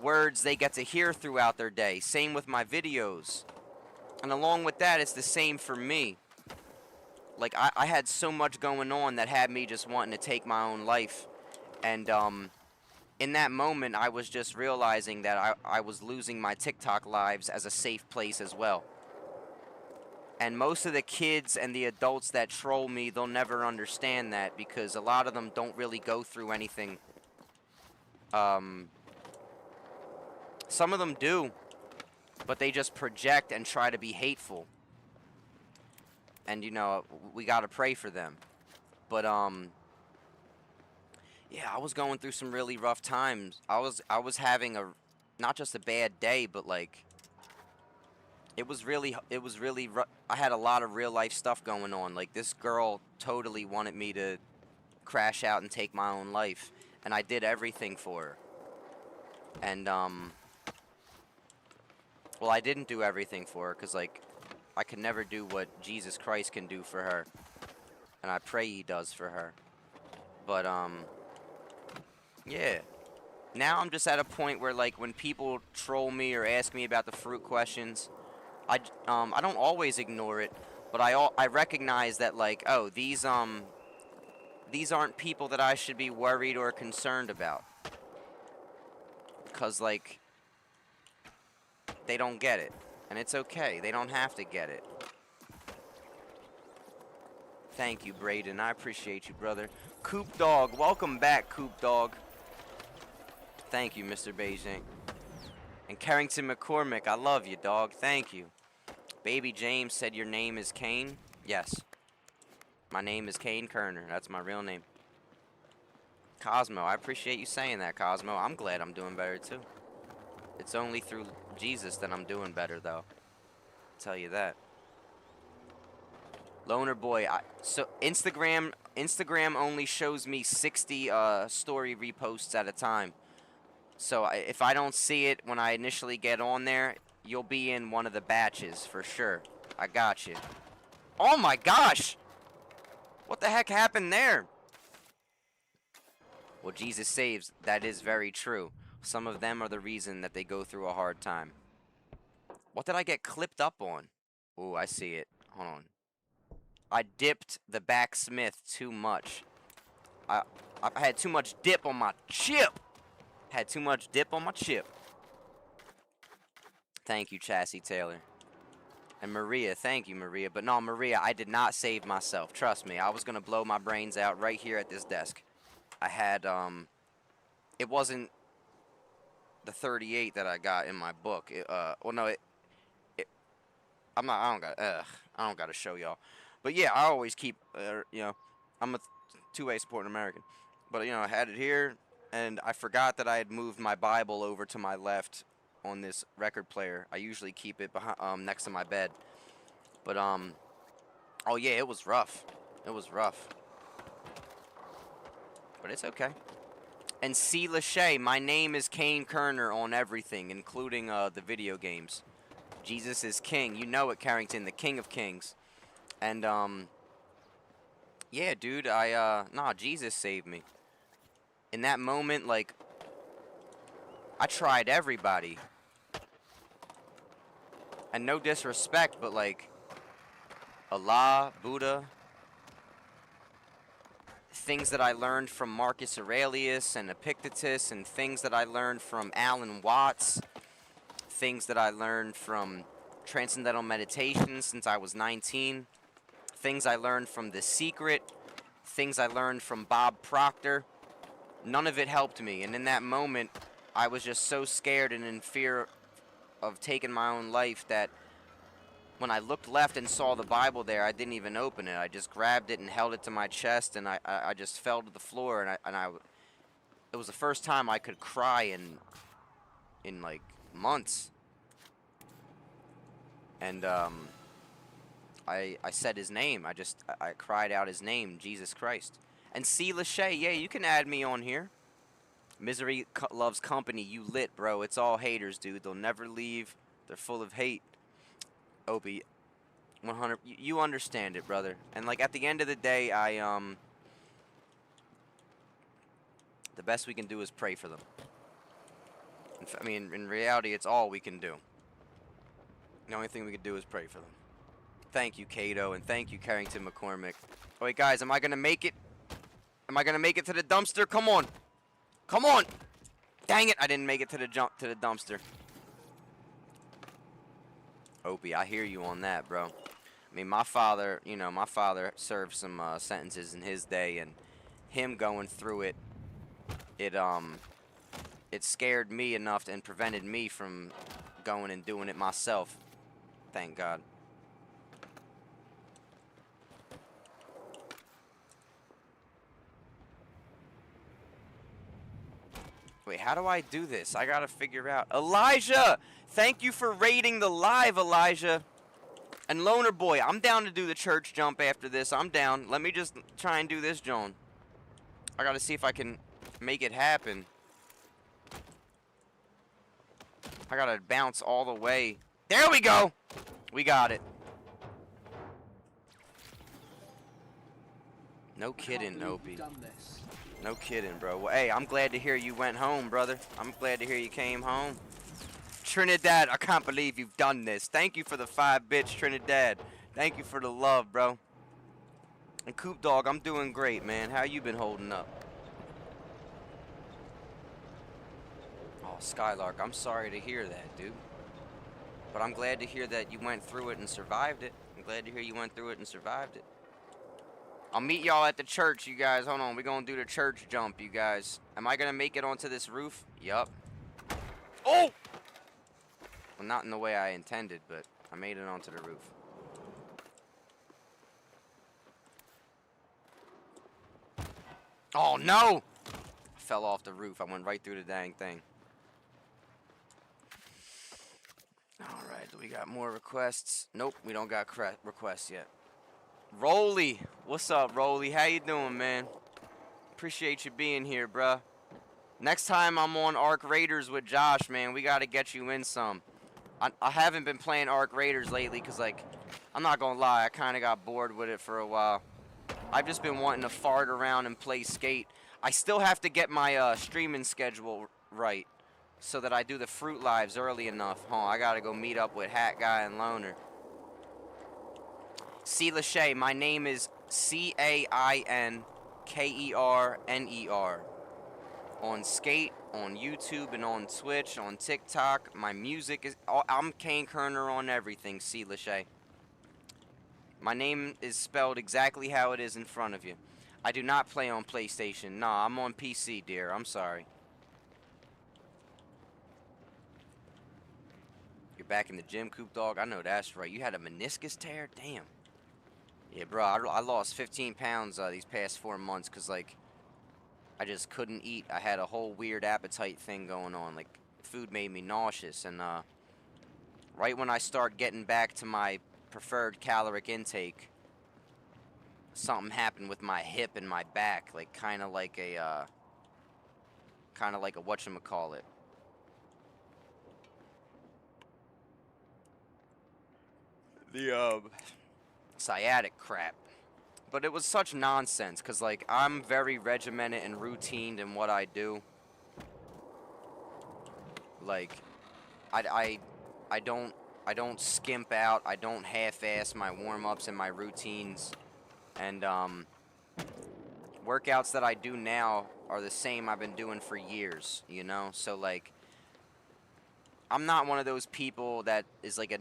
words they get to hear throughout their day. Same with my videos. And along with that, it's the same for me. Like, I had so much going on that had me just wanting to take my own life. And, in that moment, I was just realizing that I was losing my TikTok lives as a safe place as well. And most of the kids and the adults that troll me, they'll never understand that, because a lot of them don't really go through anything. Some of them do, but they just project and try to be hateful. And, you know, we gotta pray for them. But, yeah, I was going through some really rough times. I was having not just a bad day, but, like, it was really I had a lot of real life stuff going on. Like, this girl totally wanted me to crash out and take my own life, and I did everything for her. And, well, I didn't do everything for her, because, like, I could never do what Jesus Christ can do for her. And I pray he does for her. But, yeah. Now I'm just at a point where, like, when people troll me or ask me about the fruit questions, I don't always ignore it, but I recognize that, like, oh, these aren't people that I should be worried or concerned about. Because, like, they don't get it. And it's okay. They don't have to get it. Thank you, Braden. I appreciate you, brother. Coop Dog. Welcome back, Coop Dog. Thank you, Mr. Beijing. And Carrington McCormick, I love you, dog. Thank you. Baby James said your name is Cain. Yes. My name is Cain Kerner. That's my real name. Cosmo, I appreciate you saying that, Cosmo. I'm glad I'm doing better, too. It's only through Jesus that I'm doing better, though. I'll tell you that. Loner Boy, so Instagram only shows me 60 story reposts at a time. So if I don't see it when I initially get on there, you'll be in one of the batches for sure. I got you. Oh my gosh! What the heck happened there? Well, Jesus saves. That is very true. Some of them are the reason that they go through a hard time. What did I get clipped up on? Ooh, I see it. Hold on. I dipped the backsmith too much. I had too much dip on my chip. Had too much dip on my chip. Thank you, Chassis Taylor. And Maria, thank you, Maria. But no, Maria, I did not save myself. Trust me, I was going to blow my brains out right here at this desk. I had, it wasn't the 38 that I got in my book. Well, no, I don't got to show y'all. But yeah, I always keep, you know, I'm a two-way supporting American. But, you know, I had it here, and I forgot that I had moved my Bible over to my left on this record player. I usually keep it behind, next to my bed. But, oh yeah, it was rough. It was rough. But it's okay. And C. Lachey, my name is Cain Kerner on everything, including the video games. Jesus is King. You know it, Carrington, the King of Kings. And, Yeah, dude, nah, Jesus saved me. In that moment, like, I tried everybody. And no disrespect, but like, Allah, Buddha, things that I learned from Marcus Aurelius and Epictetus, and things that I learned from Alan Watts, things that I learned from Transcendental Meditation since I was 19, things I learned from The Secret, things I learned from Bob Proctor. None of it helped me, and in that moment, I was just so scared and in fear of taking my own life that when I looked left and saw the Bible there, I didn't even open it. I just grabbed it and held it to my chest, and I just fell to the floor, it was the first time I could cry in like months. And I said his name. I cried out his name, Jesus Christ. And C. Lachey, yeah, you can add me on here. Misery loves company. You lit, bro. It's all haters, dude. They'll never leave. They're full of hate. Opie, 100. You understand it, brother. And like at the end of the day, the best we can do is pray for them. I mean, in reality, it's all we can do. The only thing we can do is pray for them. Thank you, Cato, and thank you, Carrington McCormick. Oh, wait, guys, am I gonna make it? Am I gonna make it to the dumpster? Come on, come on! Dang it, I didn't make it to the dumpster. Opie, I hear you on that, bro. I mean, my father, my father served some sentences in his day, and him going through it, it scared me enough and prevented me from going and doing it myself. Thank God. Wait, how do I do this? I gotta figure out. Elijah! Thank you for raiding the live, Elijah. And Loner Boy, I'm down to do the church jump after this. I'm down. Let me just try and do this, Joan. I gotta see if I can make it happen. I gotta bounce all the way. There we go! We got it. No kidding, Opie. No kidding, bro. Well, hey, I'm glad to hear you went home, brother. I'm glad to hear you came home. Trinidad, I can't believe you've done this. Thank you for the 5 bits, Trinidad. Thank you for the love, bro. And Coop Dog, I'm doing great, man. How you been holding up? Oh, Skylark, I'm sorry to hear that, dude. But I'm glad to hear that you went through it and survived it. I'm glad to hear you went through it and survived it. I'll meet y'all at the church, you guys. Hold on, we're gonna do the church jump, you guys. Am I gonna make it onto this roof? Yup. Oh! Well, not in the way I intended, but I made it onto the roof. Oh, no! I fell off the roof. I went right through the dang thing. Alright, do we got more requests? Nope, we don't got requests yet. Rolly! What's up, Rolly? How you doing, man? Appreciate you being here, bruh. Next time I'm on Arc Raiders with Josh, man, we gotta get you in some. I haven't been playing Arc Raiders lately because, like, I'm not gonna lie, I kind of got bored with it for a while. I've just been wanting to fart around and play Skate. I still have to get my streaming schedule right so that I do the Fruit Lives early enough. I gotta go meet up with Hat Guy and Loner. C. Lachey, my name is Cainkerner. On Skate, on YouTube, and on Twitch, on TikTok. My music is... I'm Cain Kerner on everything, C. Lachey. My name is spelled exactly how it is in front of you. I do not play on PlayStation. Nah, I'm on PC, dear. I'm sorry. You're back in the gym, Coop Dog? I know that's right. You had a meniscus tear? Damn. Yeah, bro, I lost 15 pounds these past 4 months because, like... I just couldn't eat. I had a whole weird appetite thing going on. Like, food made me nauseous. And right when I start getting back to my preferred caloric intake, something happened with my hip and my back. Like, kind of like a whatchamacallit. The, sciatic crap. But it was such nonsense, because, like, I'm very regimented and routined in what I do. Like, I, I don't, I don't skimp out. I don't half-ass my warm-ups and my routines. And, workouts that I do now are the same I've been doing for years, you know? So, like, I'm not one of those people that is like a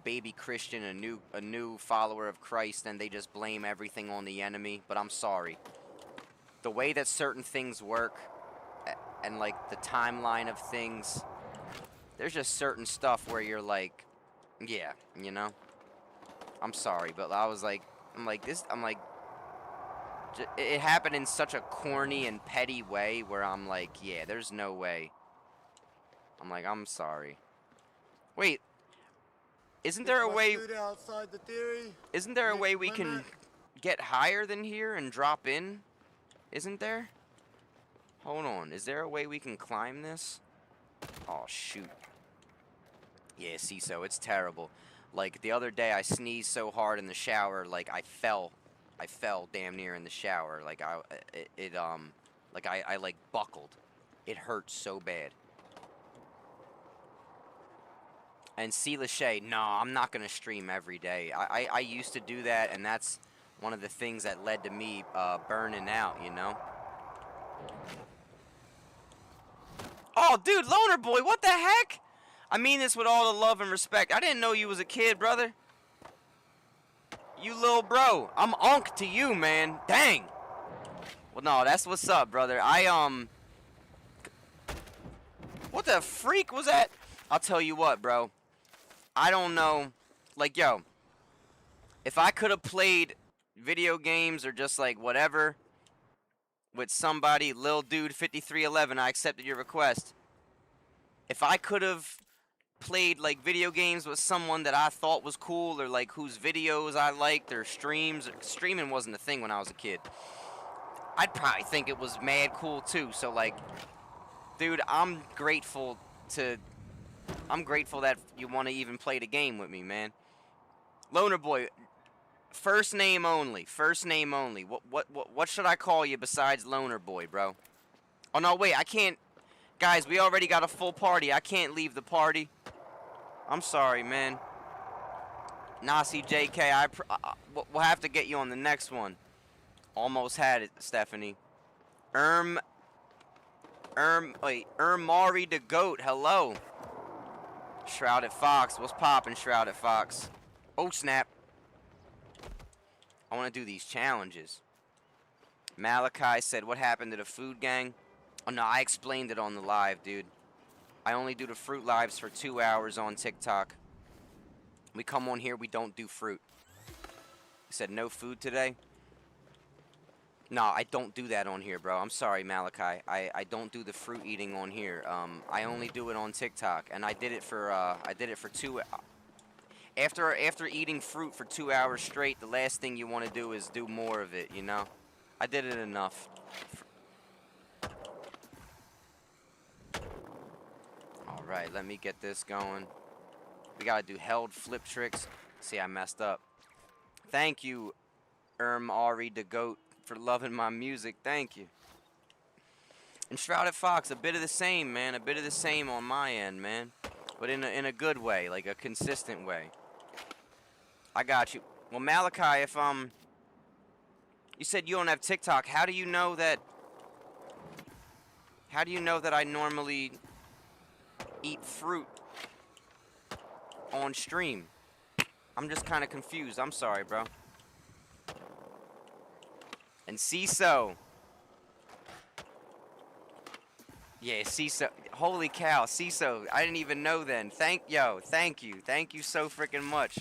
baby Christian, a new follower of Christ, and they just blame everything on the enemy. But I'm sorry. The way that certain things work, and like the timeline of things, there's just certain stuff where you're like, yeah, you know. I'm sorry, but I'm like, it happened in such a corny and petty way where I'm like, yeah, there's no way. I'm like, I'm sorry. Wait, isn't there a way? Isn't there a way we can get higher than here and drop in? Isn't there? Hold on, is there a way we can climb this? Oh, shoot. Yeah, see, so it's terrible. Like, the other day I sneezed so hard in the shower, like, I fell damn near in the shower. Like, I like, buckled. It hurt so bad. And see, Lachey, no, I'm not going to stream every day. I used to do that, and that's one of the things that led to me burning out, you know? Oh, dude, Loner Boy, what the heck? I mean this with all the love and respect. I didn't know you was a kid, brother. You little bro. I'm unk to you, man. Dang. Well, no, that's what's up, brother. What the freak was that? I'll tell you what, bro. I don't know. Like, yo, if I could have played video games or just, like, whatever with somebody, Lil Dude 5311, I accepted your request. If I could have played, like, video games with someone that I thought was cool or, like, whose videos I liked or streams. Streaming wasn't a thing when I was a kid. I'd probably think it was mad cool, too. So, like, dude, I'm grateful that you want to even play the game with me, man. Loner Boy, first name only. First name only. What should I call you besides Loner Boy, bro? Oh, no, wait, I can't. Guys, we already got a full party. I can't leave the party. I'm sorry, man. Nasi JK, we'll have to get you on the next one. Almost had it, Stephanie. Mari the Goat, hello. Shrouded Fox, what's poppin', Shrouded Fox? Oh, snap. I want to do these challenges. Malachi said, what happened to the food gang? Oh, no, I explained it on the live, dude. I only do the fruit lives for 2 hours on TikTok. We come on here, we don't do fruit. He said, no food today? No, I don't do that on here, bro. I'm sorry, Malachi. I don't do the fruit eating on here. I only do it on TikTok, and I did it for 2. After eating fruit for 2 hours straight, the last thing you want to do is do more of it, you know? I did it enough. Alright, let me get this going. We gotta do held flip tricks. See, I messed up. Thank you, Ari the Goat, for loving my music. Thank you. And Shrouded Fox, a bit of the same, man. A bit of the same on my end, man. But in a good way, like a consistent way. I got you. Well, Malachi, if you said you don't have TikTok, how do you know that I normally eat fruit on stream? I'm just kind of confused. I'm sorry, bro. And CISO. Yeah, CISO. Holy cow, CISO. I didn't even know then. Thank you. Thank you so freaking much.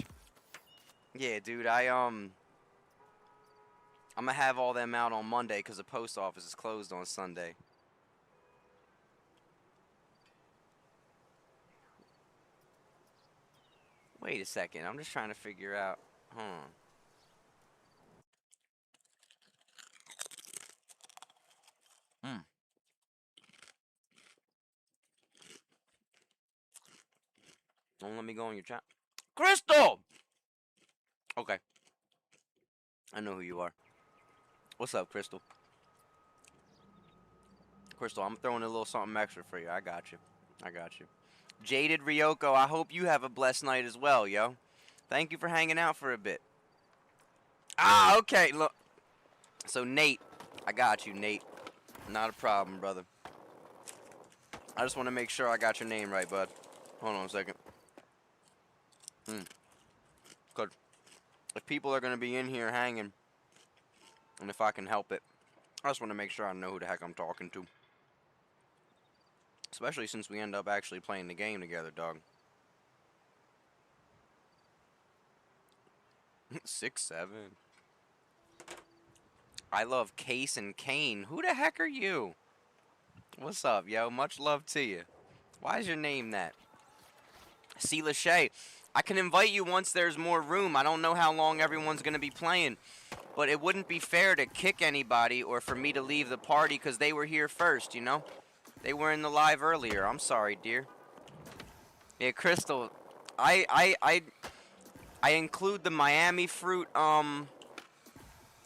Yeah, dude, I'm gonna have all them out on Monday because the post office is closed on Sunday. Wait a second, I'm just trying to figure out. Don't let me go on your chat. Crystal! Okay. I know who you are. What's up, Crystal? Crystal, I'm throwing a little something extra for you. I got you. I got you. Jaded Ryoko, I hope you have a blessed night as well, yo. Thank you for hanging out for a bit. Ah, okay, look. So, Nate, I got you, Nate. Not a problem, brother. I just want to make sure I got your name right, bud. Hold on a second. Good. If people are going to be in here hanging, and if I can help it, I just want to make sure I know who the heck I'm talking to. Especially since we end up actually playing the game together, dog. 6'7". I love Case and Cain. Who the heck are you? What's up, yo? Much love to you. Why is your name that? C. Lachey. I can invite you once there's more room. I don't know how long everyone's going to be playing. But it wouldn't be fair to kick anybody or for me to leave the party because they were here first, you know? They were in the live earlier. I'm sorry, dear. Yeah, Crystal. I include the Miami fruit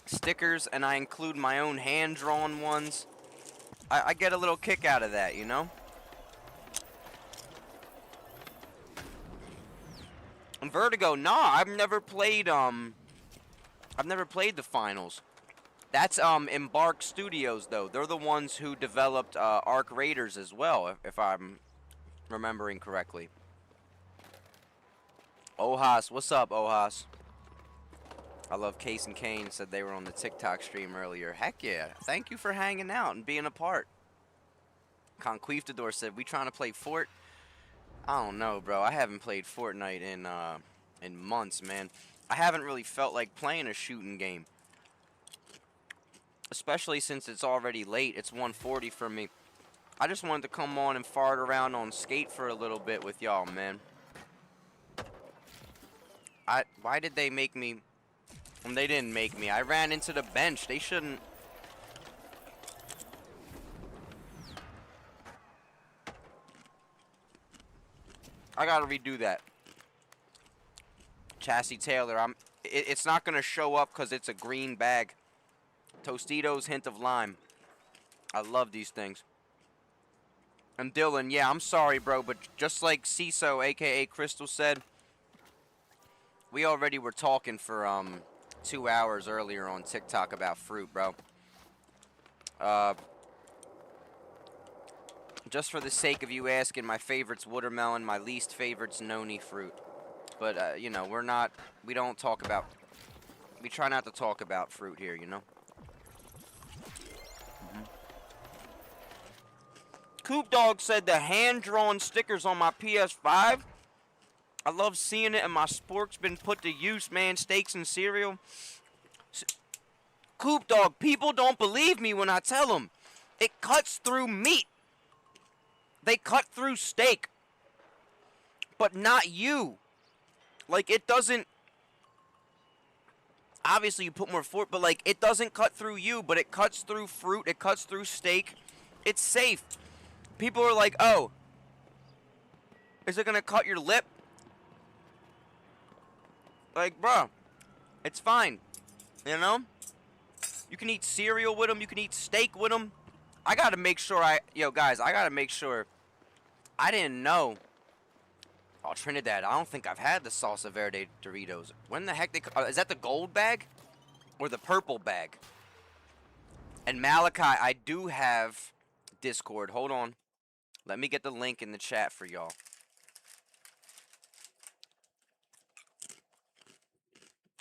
stickers and I include my own hand-drawn ones. I get a little kick out of that, you know? And Vertigo, nah, I've never played the finals. That's Embark Studios though. They're the ones who developed Arc Raiders as well, if I'm remembering correctly. Ohas, what's up, Ohas? I love Case and Kane said they were on the TikTok stream earlier. Heck yeah. Thank you for hanging out and being a part. Conquistador said, we trying to play Fort? I don't know, bro. I haven't played Fortnite in months, man. I haven't really felt like playing a shooting game. Especially since it's already late. It's 1:40 for me. I just wanted to come on and fart around on skate for a little bit with y'all, man. Why did they make me? They didn't make me. I ran into the bench. They shouldn't. I gotta redo that. Chassis Taylor, it's not gonna show up because it's a green bag. Tostitos, hint of lime. I love these things. And Dylan, yeah, I'm sorry, bro, but just like CISO, aka Crystal said, we already were talking for 2 hours earlier on TikTok about fruit, bro. Just for the sake of you asking, my favorite's watermelon, my least favorite's noni fruit. But you know, we don't talk about, we try not to talk about fruit here, you know. Coop Dog said the hand-drawn stickers on my PS5. I love seeing it, and my spork's been put to use, man. Steaks and cereal. Coop Dog, people don't believe me when I tell them. It cuts through meat. They cut through steak. But not you. Like, it doesn't... Obviously, you put more fork, but, like, it doesn't cut through you, but it cuts through fruit. It cuts through steak. It's safe. People are like, oh, is it going to cut your lip? Like, bro, it's fine. You know? You can eat cereal with them. You can eat steak with them. I got to make sure Yo, guys, I got to make sure. I didn't know. Oh, Trinidad, I don't think I've had the salsa verde Doritos. When the heck is that the gold bag? Or the purple bag? And Malachi, I do have Discord. Hold on. Let me get the link in the chat for y'all.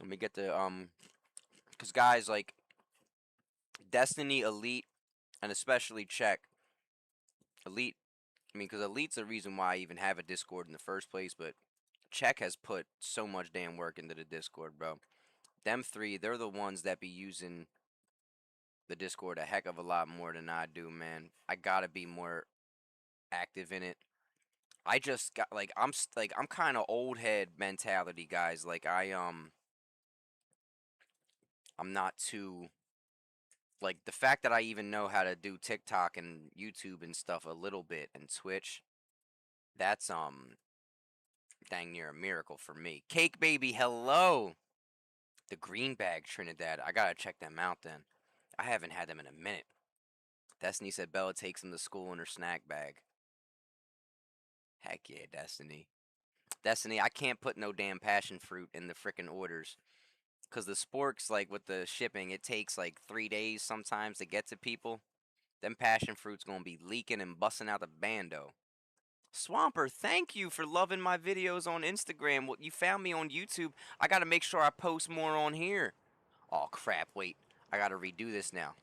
Let me get the, because guys, like, Destiny, Elite, and especially Czech. Elite, I mean, because Elite's the reason why I even have a Discord in the first place, but Czech has put so much damn work into the Discord, bro. Them three, they're the ones that be using the Discord a heck of a lot more than I do, man. I gotta be more active in it. I just got, like, I'm kind of old head mentality, guys. Like, I'm not too, like, the fact that I even know how to do TikTok and YouTube and stuff a little bit and Twitch, that's dang near a miracle for me. Cake Baby, hello. The green bag Trinidad. I gotta check them out then. I haven't had them in a minute. Destiny said Bella takes them to school in her snack bag. Heck yeah, Destiny. Destiny, I can't put no damn passion fruit in the frickin' orders. Because the sporks, like with the shipping, it takes like 3 days sometimes to get to people. Them passion fruit's gonna be leaking and busting out the bando. Swamper, thank you for loving my videos on Instagram. Well, you found me on YouTube. I gotta make sure I post more on here. Oh crap, wait. I gotta redo this now.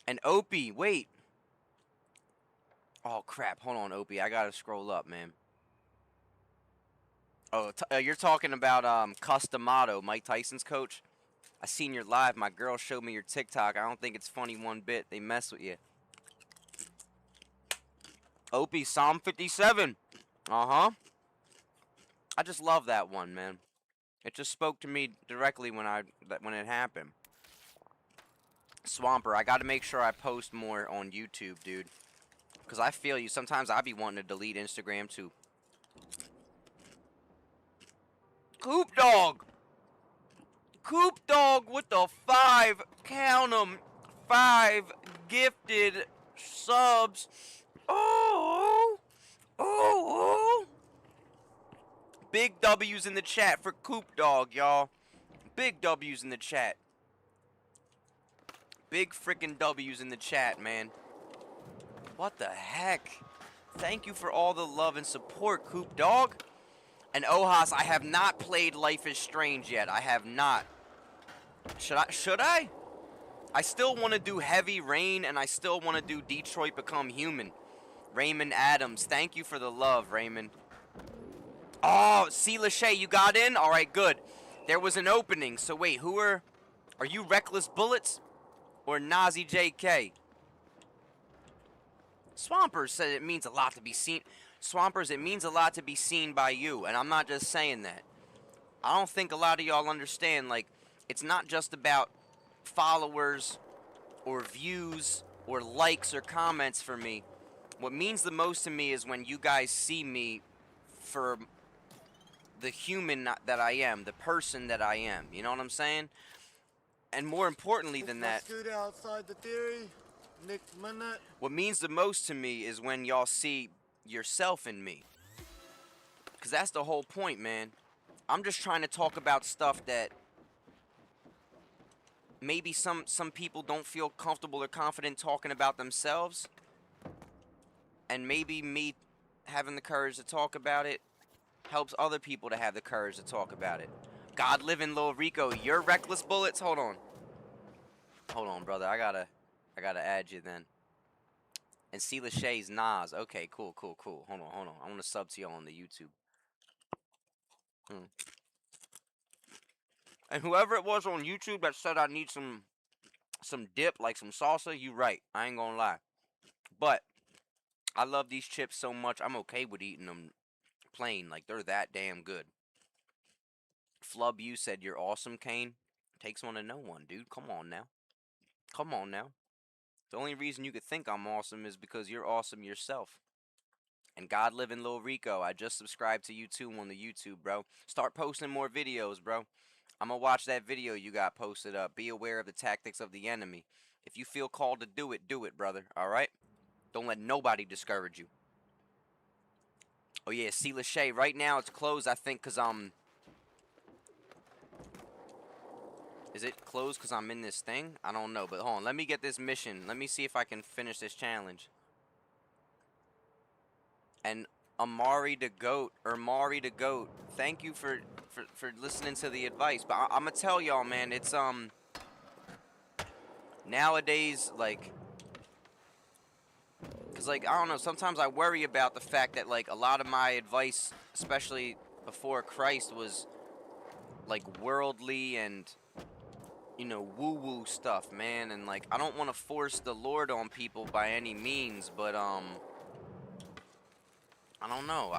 And Opie, wait. Oh crap, hold on, Opie. I gotta scroll up, man. Oh, you're talking about Customato, Mike Tyson's coach? I seen your live. My girl showed me your TikTok. I don't think it's funny one bit. They mess with you. Opie, Psalm 57. Uh-huh. I just love that one, man. It just spoke to me directly when it happened. Swamper, I gotta make sure I post more on YouTube, dude. Because I feel you. Sometimes I be wanting to delete Instagram, too. Coop Dog! Coop Dog with the 5, count 'em, 5 gifted subs. Oh! Oh! Big W's in the chat for Coop Dog, y'all. Big W's in the chat. Big freaking W's in the chat, man. What the heck? Thank you for all the love and support, Coop Dog. And Ohas, I have not played Life is Strange yet. I have not. Should I? I still want to do Heavy Rain, and I still want to do Detroit Become Human. Raymond Adams, thank you for the love, Raymond. Oh, C. Lachey, you got in? All right, good. There was an opening. So wait, are you Reckless Bullets or Nazi JK? Swampers said it means a lot to be seen. Swampers, it means a lot to be seen by you, and I'm not just saying that. I don't think a lot of y'all understand, like, it's not just about followers or views or likes or comments for me. What means the most to me is when you guys see me for the human that I am, the person that I am. You know what I'm saying? And more importantly than that, outside the theory. Next minute. What means the most to me is when y'all see yourself in me. Because that's the whole point, man. I'm just trying to talk about stuff that maybe some people don't feel comfortable or confident talking about themselves. And maybe me having the courage to talk about it helps other people to have the courage to talk about it. God living Lil Rico, you're Reckless Bullets? Hold on. Hold on, brother. I gotta add you then. And C. Lachey's Nas. Okay, cool. Hold on. I want to sub to you on the YouTube. And whoever it was on YouTube that said I need some dip, like some salsa, you right. I ain't gonna lie. But I love these chips so much, I'm okay with eating them plain. Like, they're that damn good. Flub, you said you're awesome, Cain. Takes one to know one, dude. Come on now. Come on now. The only reason you could think I'm awesome is because you're awesome yourself. And God living Lil Rico, I just subscribed to you too on the YouTube, bro. Start posting more videos, bro. I'm gonna watch that video you got posted up. Be aware of the tactics of the enemy. If you feel called to do it, brother. Alright? Don't let nobody discourage you. Oh yeah, C. Lachey. Right now it's closed, I think, because is it closed because I'm in this thing? I don't know, but hold on. Let me get this mission. Let me see if I can finish this challenge. And Mari the Goat, thank you for listening to the advice. But I'm going to tell y'all, man, it's, nowadays, like, because, like, I don't know, sometimes I worry about the fact that, like, a lot of my advice, especially before Christ, was, like, worldly and, you know, woo-woo stuff, man. And, like, I don't want to force the Lord on people by any means, but, I don't know.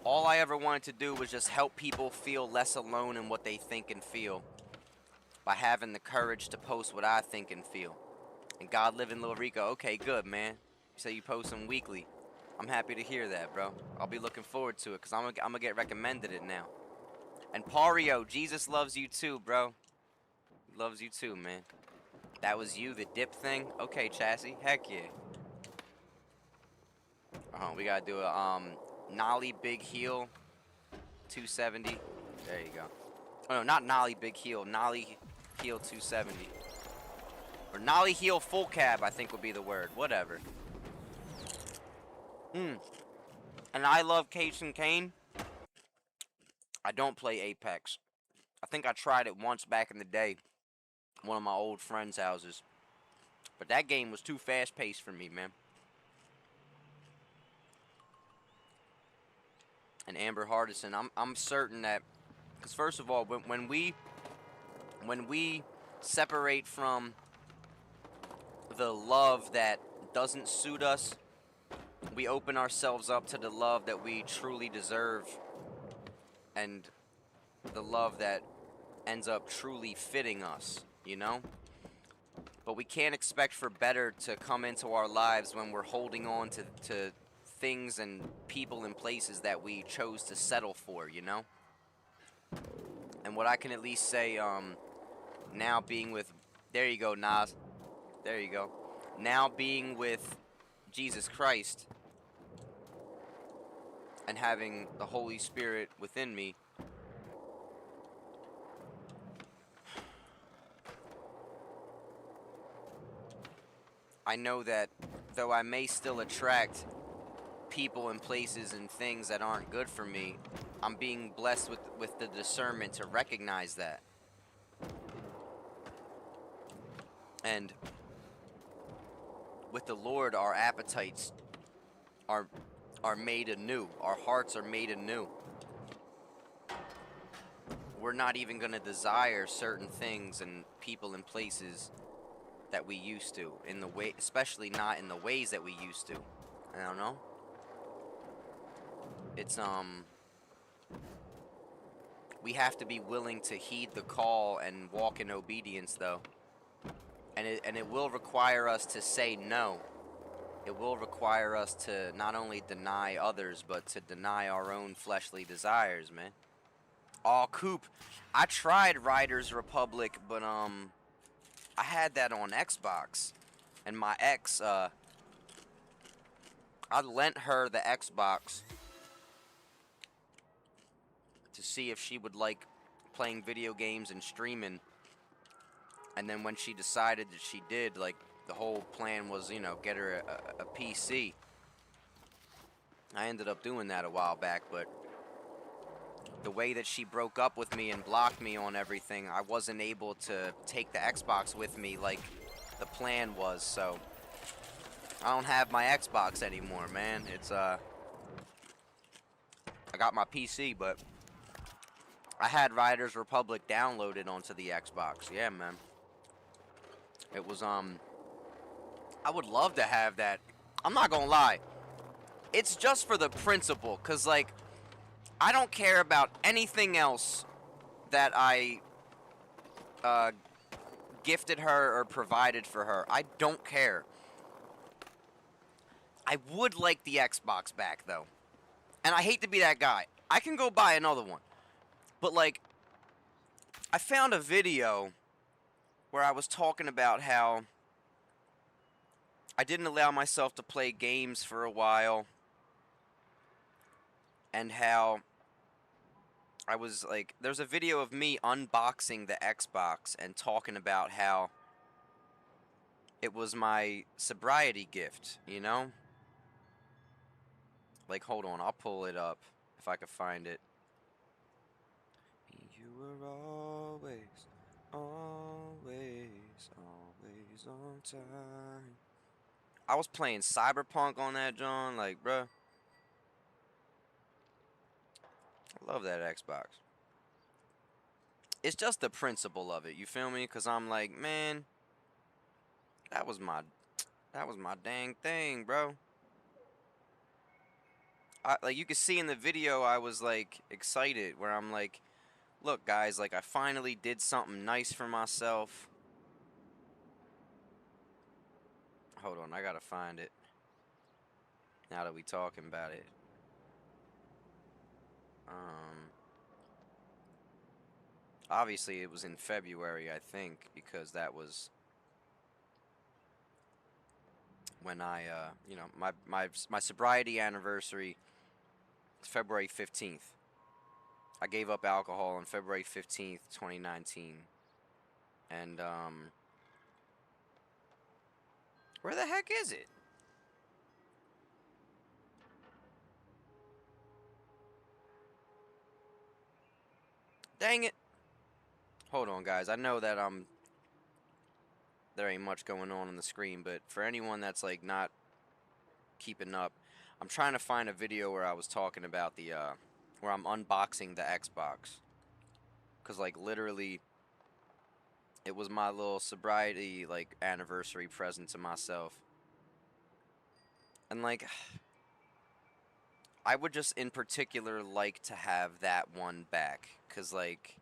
All I ever wanted to do was just help people feel less alone in what they think and feel by having the courage to post what I think and feel. And God living Lil Rico, okay, good, man. You say you post them weekly. I'm happy to hear that, bro. I'll be looking forward to it because I'm gonna get recommended it now. And Pario, Jesus loves you too, bro. loves you too, man. That was you, the dip thing? Okay, Chassis. Heck yeah. We gotta do a nollie big heel 270. There you go. Oh no, not nollie big heel, nollie heel 270. Or nollie heel full cab, I think would be the word. Whatever. And I love Cain. I don't play Apex. I think I tried it once back in the day, one of my old friends' houses. But that game was too fast-paced for me, man. And Amber Hardison, I'm certain that, because first of all, when we separate from the love that doesn't suit us, we open ourselves up to the love that we truly deserve, and the love that ends up truly fitting us, you know? But we can't expect for better to come into our lives when we're holding on to things and people and places that we chose to settle for, you know? And what I can at least say, now being with, there you go, Nas, there you go. Now being with Jesus Christ and having the Holy Spirit within me, I know that though I may still attract people and places and things that aren't good for me, I'm being blessed with the discernment to recognize that. And with the Lord, our appetites are made anew. Our hearts are made anew. We're not even going to desire certain things and people and places that we used to, in the way, especially not in the ways that we used to. I don't know. It's we have to be willing to heed the call and walk in obedience, though. And it will require us to say no. It will require us to not only deny others, but to deny our own fleshly desires, man. Aw, Coop, I tried Riders Republic, but I had that on Xbox, and my ex, I lent her the Xbox to see if she would like playing video games and streaming, and then when she decided that she did, like, the whole plan was, you know, get her a PC. I ended up doing that a while back, but the way that she broke up with me and blocked me on everything, I wasn't able to take the Xbox with me like the plan was, so I don't have my Xbox anymore, man. It's, I got my PC, but I had Riders Republic downloaded onto the Xbox. Yeah, man. It was, I would love to have that. I'm not gonna lie. It's just for the principle, because, like, I don't care about anything else that I gifted her or provided for her. I don't care. I would like the Xbox back, though. And I hate to be that guy. I can go buy another one. But, like, I found a video where I was talking about how I didn't allow myself to play games for a while, and how I was like, there's a video of me unboxing the Xbox and talking about how it was my sobriety gift, you know? Like, hold on, I'll pull it up if I could find it. You were always, always, always on time. I was playing Cyberpunk on that, John. Like, bruh. I love that Xbox. It's just the principle of it, you feel me? Because I'm like, man, that was my dang thing, bro. Like, you can see in the video, I was, like, excited, where I'm like, look, guys, like, I finally did something nice for myself. Hold on, I gotta find it. Now that we talking about it. Obviously, it was in February, I think, because that was when I, you know, my sobriety anniversary is February 15th. I gave up alcohol on February 15th, 2019. And, where the heck is it? Dang it. Hold on, guys. I know that, there ain't much going on the screen, but for anyone that's, like, not keeping up, I'm trying to find a video where I was talking about the, where I'm unboxing the Xbox. Because, like, literally, it was my little sobriety, like, anniversary present to myself. And, like, I would just, in particular, like to have that one back. Because, like,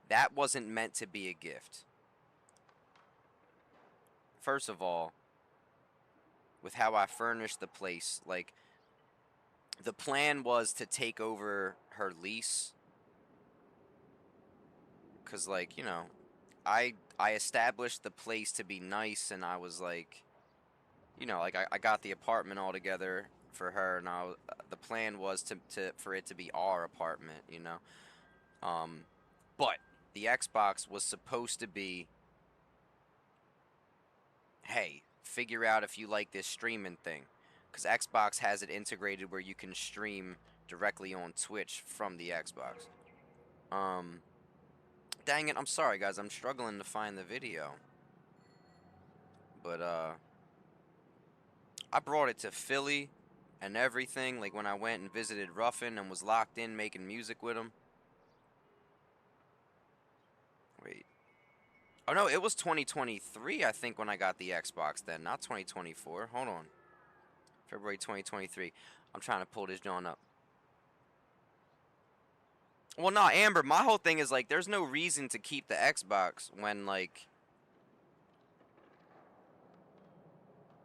that wasn't meant to be a gift. First of all, with how I furnished the place, like, the plan was to take over her lease. Because, like, you know, I established the place to be nice, and I was like, you know, like I got the apartment all together for her, and the plan was for it to be our apartment, you know. But the Xbox was supposed to be, hey, figure out if you like this streaming thing, because Xbox has it integrated where you can stream directly on Twitch from the Xbox. Dang it, I'm sorry guys, I'm struggling to find the video. But I brought it to Philly and everything, like when I went and visited Ruffin and was locked in making music with him. Wait. Oh no, it was 2023 I think when I got the Xbox then, not 2024. Hold on. February 2023. I'm trying to pull this John up. Well, no, Amber, my whole thing is like there's no reason to keep the Xbox when like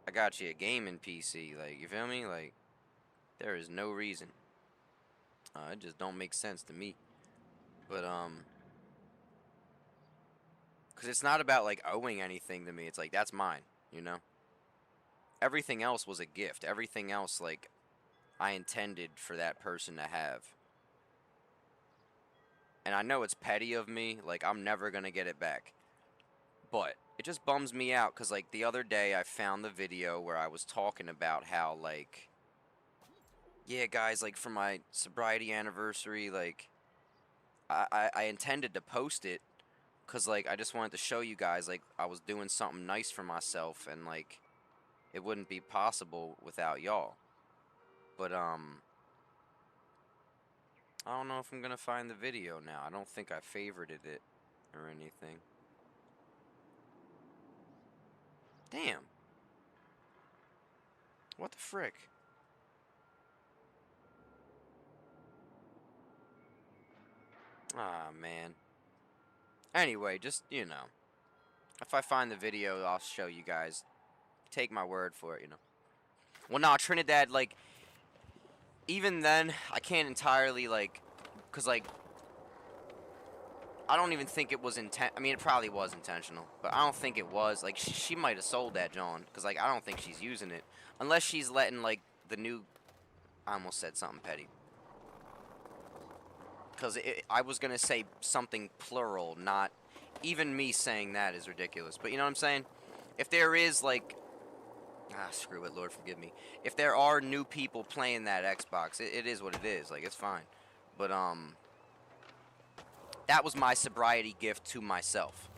I got you a gaming PC, like, you feel me? Like, there is no reason. It just don't make sense to me. But, because it's not about, like, owing anything to me. It's like, that's mine, you know? Everything else was a gift. Everything else, like, I intended for that person to have. And I know it's petty of me. Like, I'm never gonna get it back. But it just bums me out because, like, the other day I found the video where I was talking about how, like, yeah, guys, like, for my sobriety anniversary, like, I intended to post it because, like, I just wanted to show you guys, like, I was doing something nice for myself and, like, it wouldn't be possible without y'all. But, I don't know if I'm gonna find the video now. I don't think I favorited it or anything. Damn. What the frick? Ah, man. Anyway, just, you know. If I find the video, I'll show you guys. Take my word for it, you know. Well, nah, Trinidad, like, even then, I can't entirely, like, because, like, I don't even think it was I mean, it probably was intentional, but I don't think it was. Like, she might have sold that, John, because, like, I don't think she's using it. Unless she's letting, like, the new... I almost said something petty. Because I was going to say something plural, not... Even me saying that is ridiculous. But you know what I'm saying? If there is, like... Ah, screw it, Lord forgive me. If there are new people playing that Xbox, it is what it is. Like, it's fine. But, that was my sobriety gift to myself.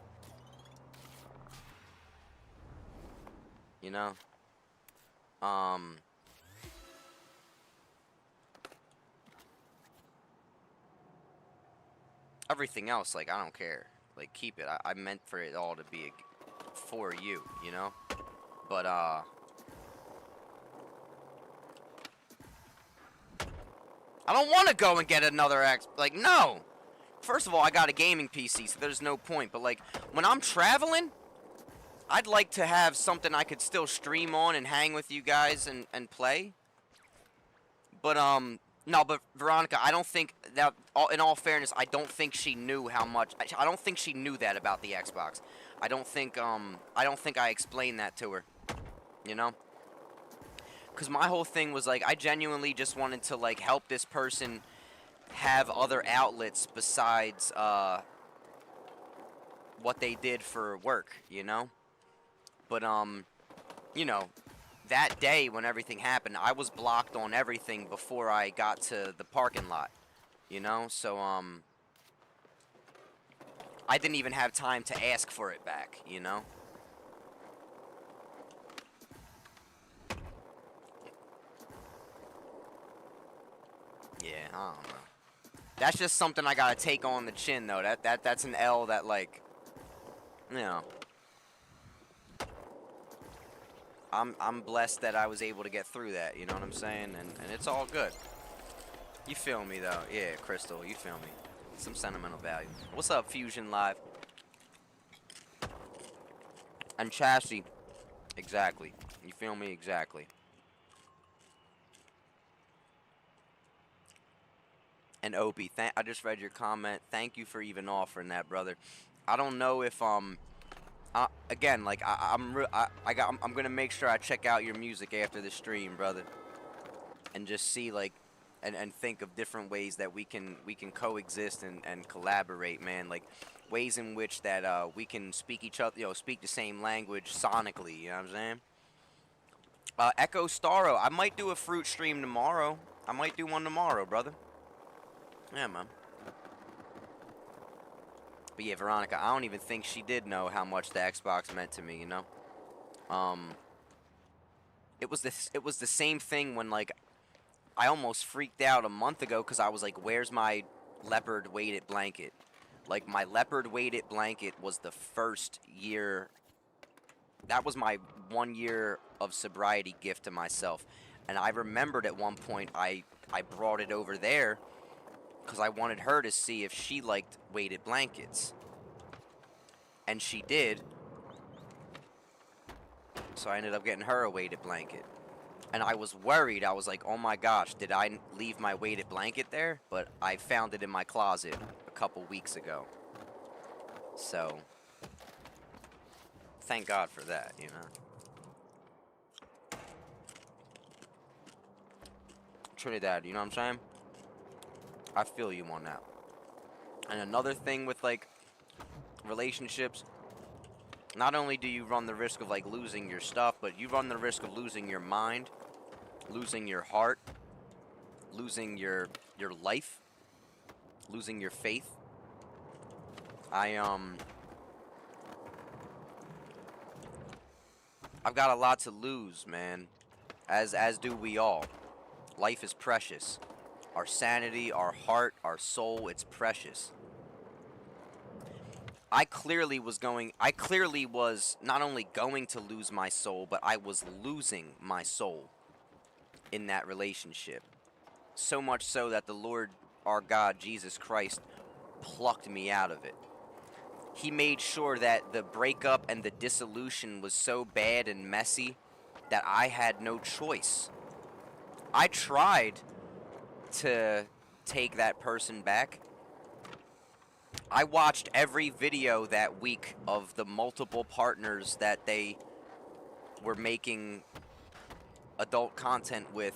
You know? Everything else, like, I don't care. Like, keep it. I meant for it all to be for you, you know? But, I don't want to go and get another like, no! First of all, I got a gaming PC, so there's no point. But, like, when I'm traveling, I'd like to have something I could still stream on and hang with you guys and play. But, No, but Veronica, I don't think that. In all fairness, I don't think she knew how much. I don't think she knew that about the Xbox. I don't think. I don't think I explained that to her. You know. Because my whole thing was like, I genuinely just wanted to like help this person have other outlets besides what they did for work. You know. But you know, that day when everything happened, I was blocked on everything before I got to the parking lot. You know, so I didn't even have time to ask for it back, you know? Yeah, I don't know. That's just something I gotta take on the chin, though. That's an L that, like, you know. I'm blessed that I was able to get through that, you know what I'm saying? And it's all good. You feel me, though? Yeah, Crystal, you feel me. Some sentimental value. What's up, Fusion Live? And Chassis. Exactly. You feel me? Exactly. And Opie, I just read your comment. Thank you for even offering that, brother. I don't know if again, like I'm gonna make sure I check out your music after the stream, brother, and just see like, and think of different ways that we can coexist and collaborate, man. Like ways in which that we can speak each other, speak the same language sonically. You know what I'm saying? Echo Starro, I might do a fruit stream tomorrow. I might do one tomorrow, brother. Yeah, man. But yeah, Veronica, I don't even think she did know how much the Xbox meant to me, you know? Um, it was the same thing when like I almost freaked out a month ago because I was like, "Where's my leopard weighted blanket?" Like my leopard weighted blanket was the first year. That was my 1 year of sobriety gift to myself, and I remembered at one point I brought it over there because I wanted her to see if she liked weighted blankets, and she did. So I ended up getting her a weighted blanket. And I was worried. I was like, oh my gosh, did I leave my weighted blanket there? But I found it in my closet a couple weeks ago. So, thank God for that, you know? Trinidad, you know what I'm saying? I feel you on that. And another thing with, like, relationships, not only do you run the risk of, like, losing your stuff, but you run the risk of losing your mind, losing your heart, losing your life, losing your faith. I've got a lot to lose, man. As do we all. Life is precious. Our sanity, our heart, our soul, it's precious. I clearly was not only going to lose my soul, but I was losing my soul in that relationship. So much so that the Lord, our God, Jesus Christ, plucked me out of it. He made sure that the breakup and the dissolution was so bad and messy that I had no choice. I tried to take that person back. I watched every video that week of the multiple partners that they were making adult content with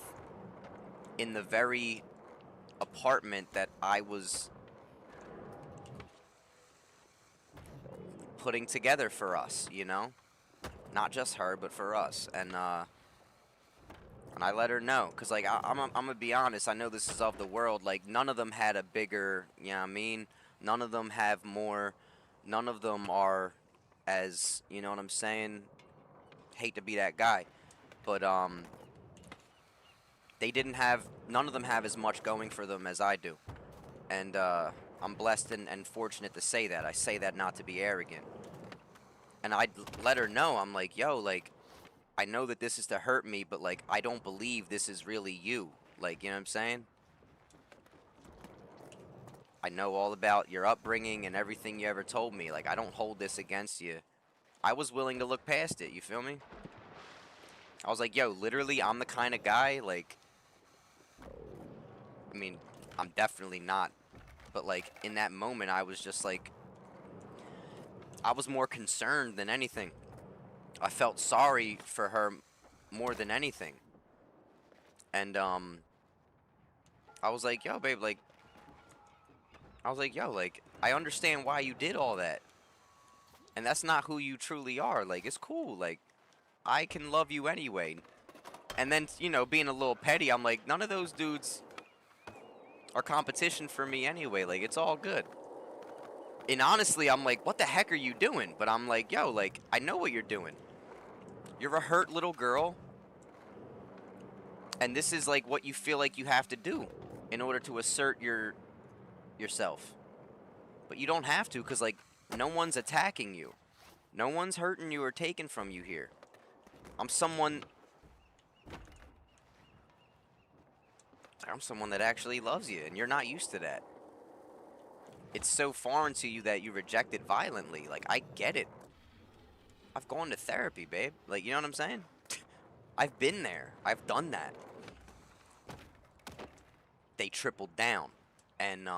in the very apartment that I was putting together for us, you know? Not just her, but for us. And I let her know, cause like I'm gonna be honest. I know this is of the world. Like none of them had a bigger, you know what I mean? None of them have more. None of them are as, you know what I'm saying? Hate to be that guy, but they didn't have. None of them have as much going for them as I do, and I'm blessed and fortunate to say that. I say that not to be arrogant, and I let her know. I'm like, yo, like I know that this is to hurt me, but like I don't believe this is really you. Like, you know what I'm saying? I know all about your upbringing and everything you ever told me. Like, I don't hold this against you. I was willing to look past it, you feel me? I was like, yo, literally, I'm the kind of guy, like, I mean, I'm definitely not. But, like, in that moment, I was just, like, I was more concerned than anything. I felt sorry for her more than anything. And, I was like, yo, babe, like, I understand why you did all that. And that's not who you truly are. Like, it's cool. Like, I can love you anyway. And then, you know, being a little petty, I'm like, none of those dudes are competition for me anyway. Like, it's all good. And honestly, I'm like, what the heck are you doing? But I'm like, yo, like, I know what you're doing. You're a hurt little girl. And this is, like, what you feel like you have to do in order to assert yourself. But you don't have to, because, like, no one's attacking you. No one's hurting you or taking from you here. I'm someone that actually loves you, and you're not used to that. It's so foreign to you that you reject it violently. Like, I get it. I've gone to therapy, babe. Like, you know what I'm saying? I've been there. I've done that. They tripled down. And,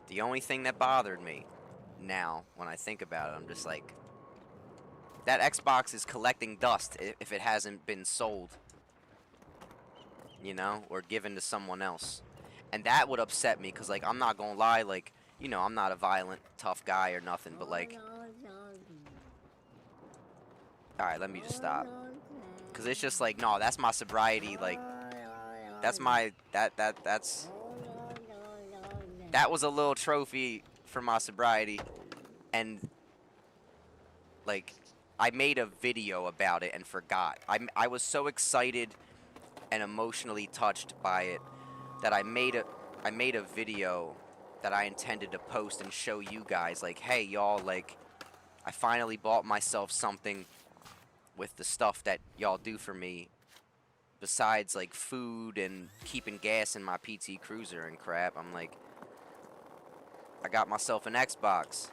the only thing that bothered me now, when I think about it, I'm just like, that Xbox is collecting dust if it hasn't been sold. You know, or given to someone else. And that would upset me, because, like, I'm not gonna lie, like, you know, I'm not a violent, tough guy or nothing, but, like, alright, let me just stop. Because it's just like, no, that's my sobriety, like, that's my, that was a little trophy for my sobriety, and, like, I made a video about it and forgot. I was so excited and emotionally touched by it that I made a video that I intended to post and show you guys, like, hey, y'all, like, I finally bought myself something with the stuff that y'all do for me, besides, like, food and keeping gas in my PT Cruiser and crap. I'm like, I got myself an Xbox.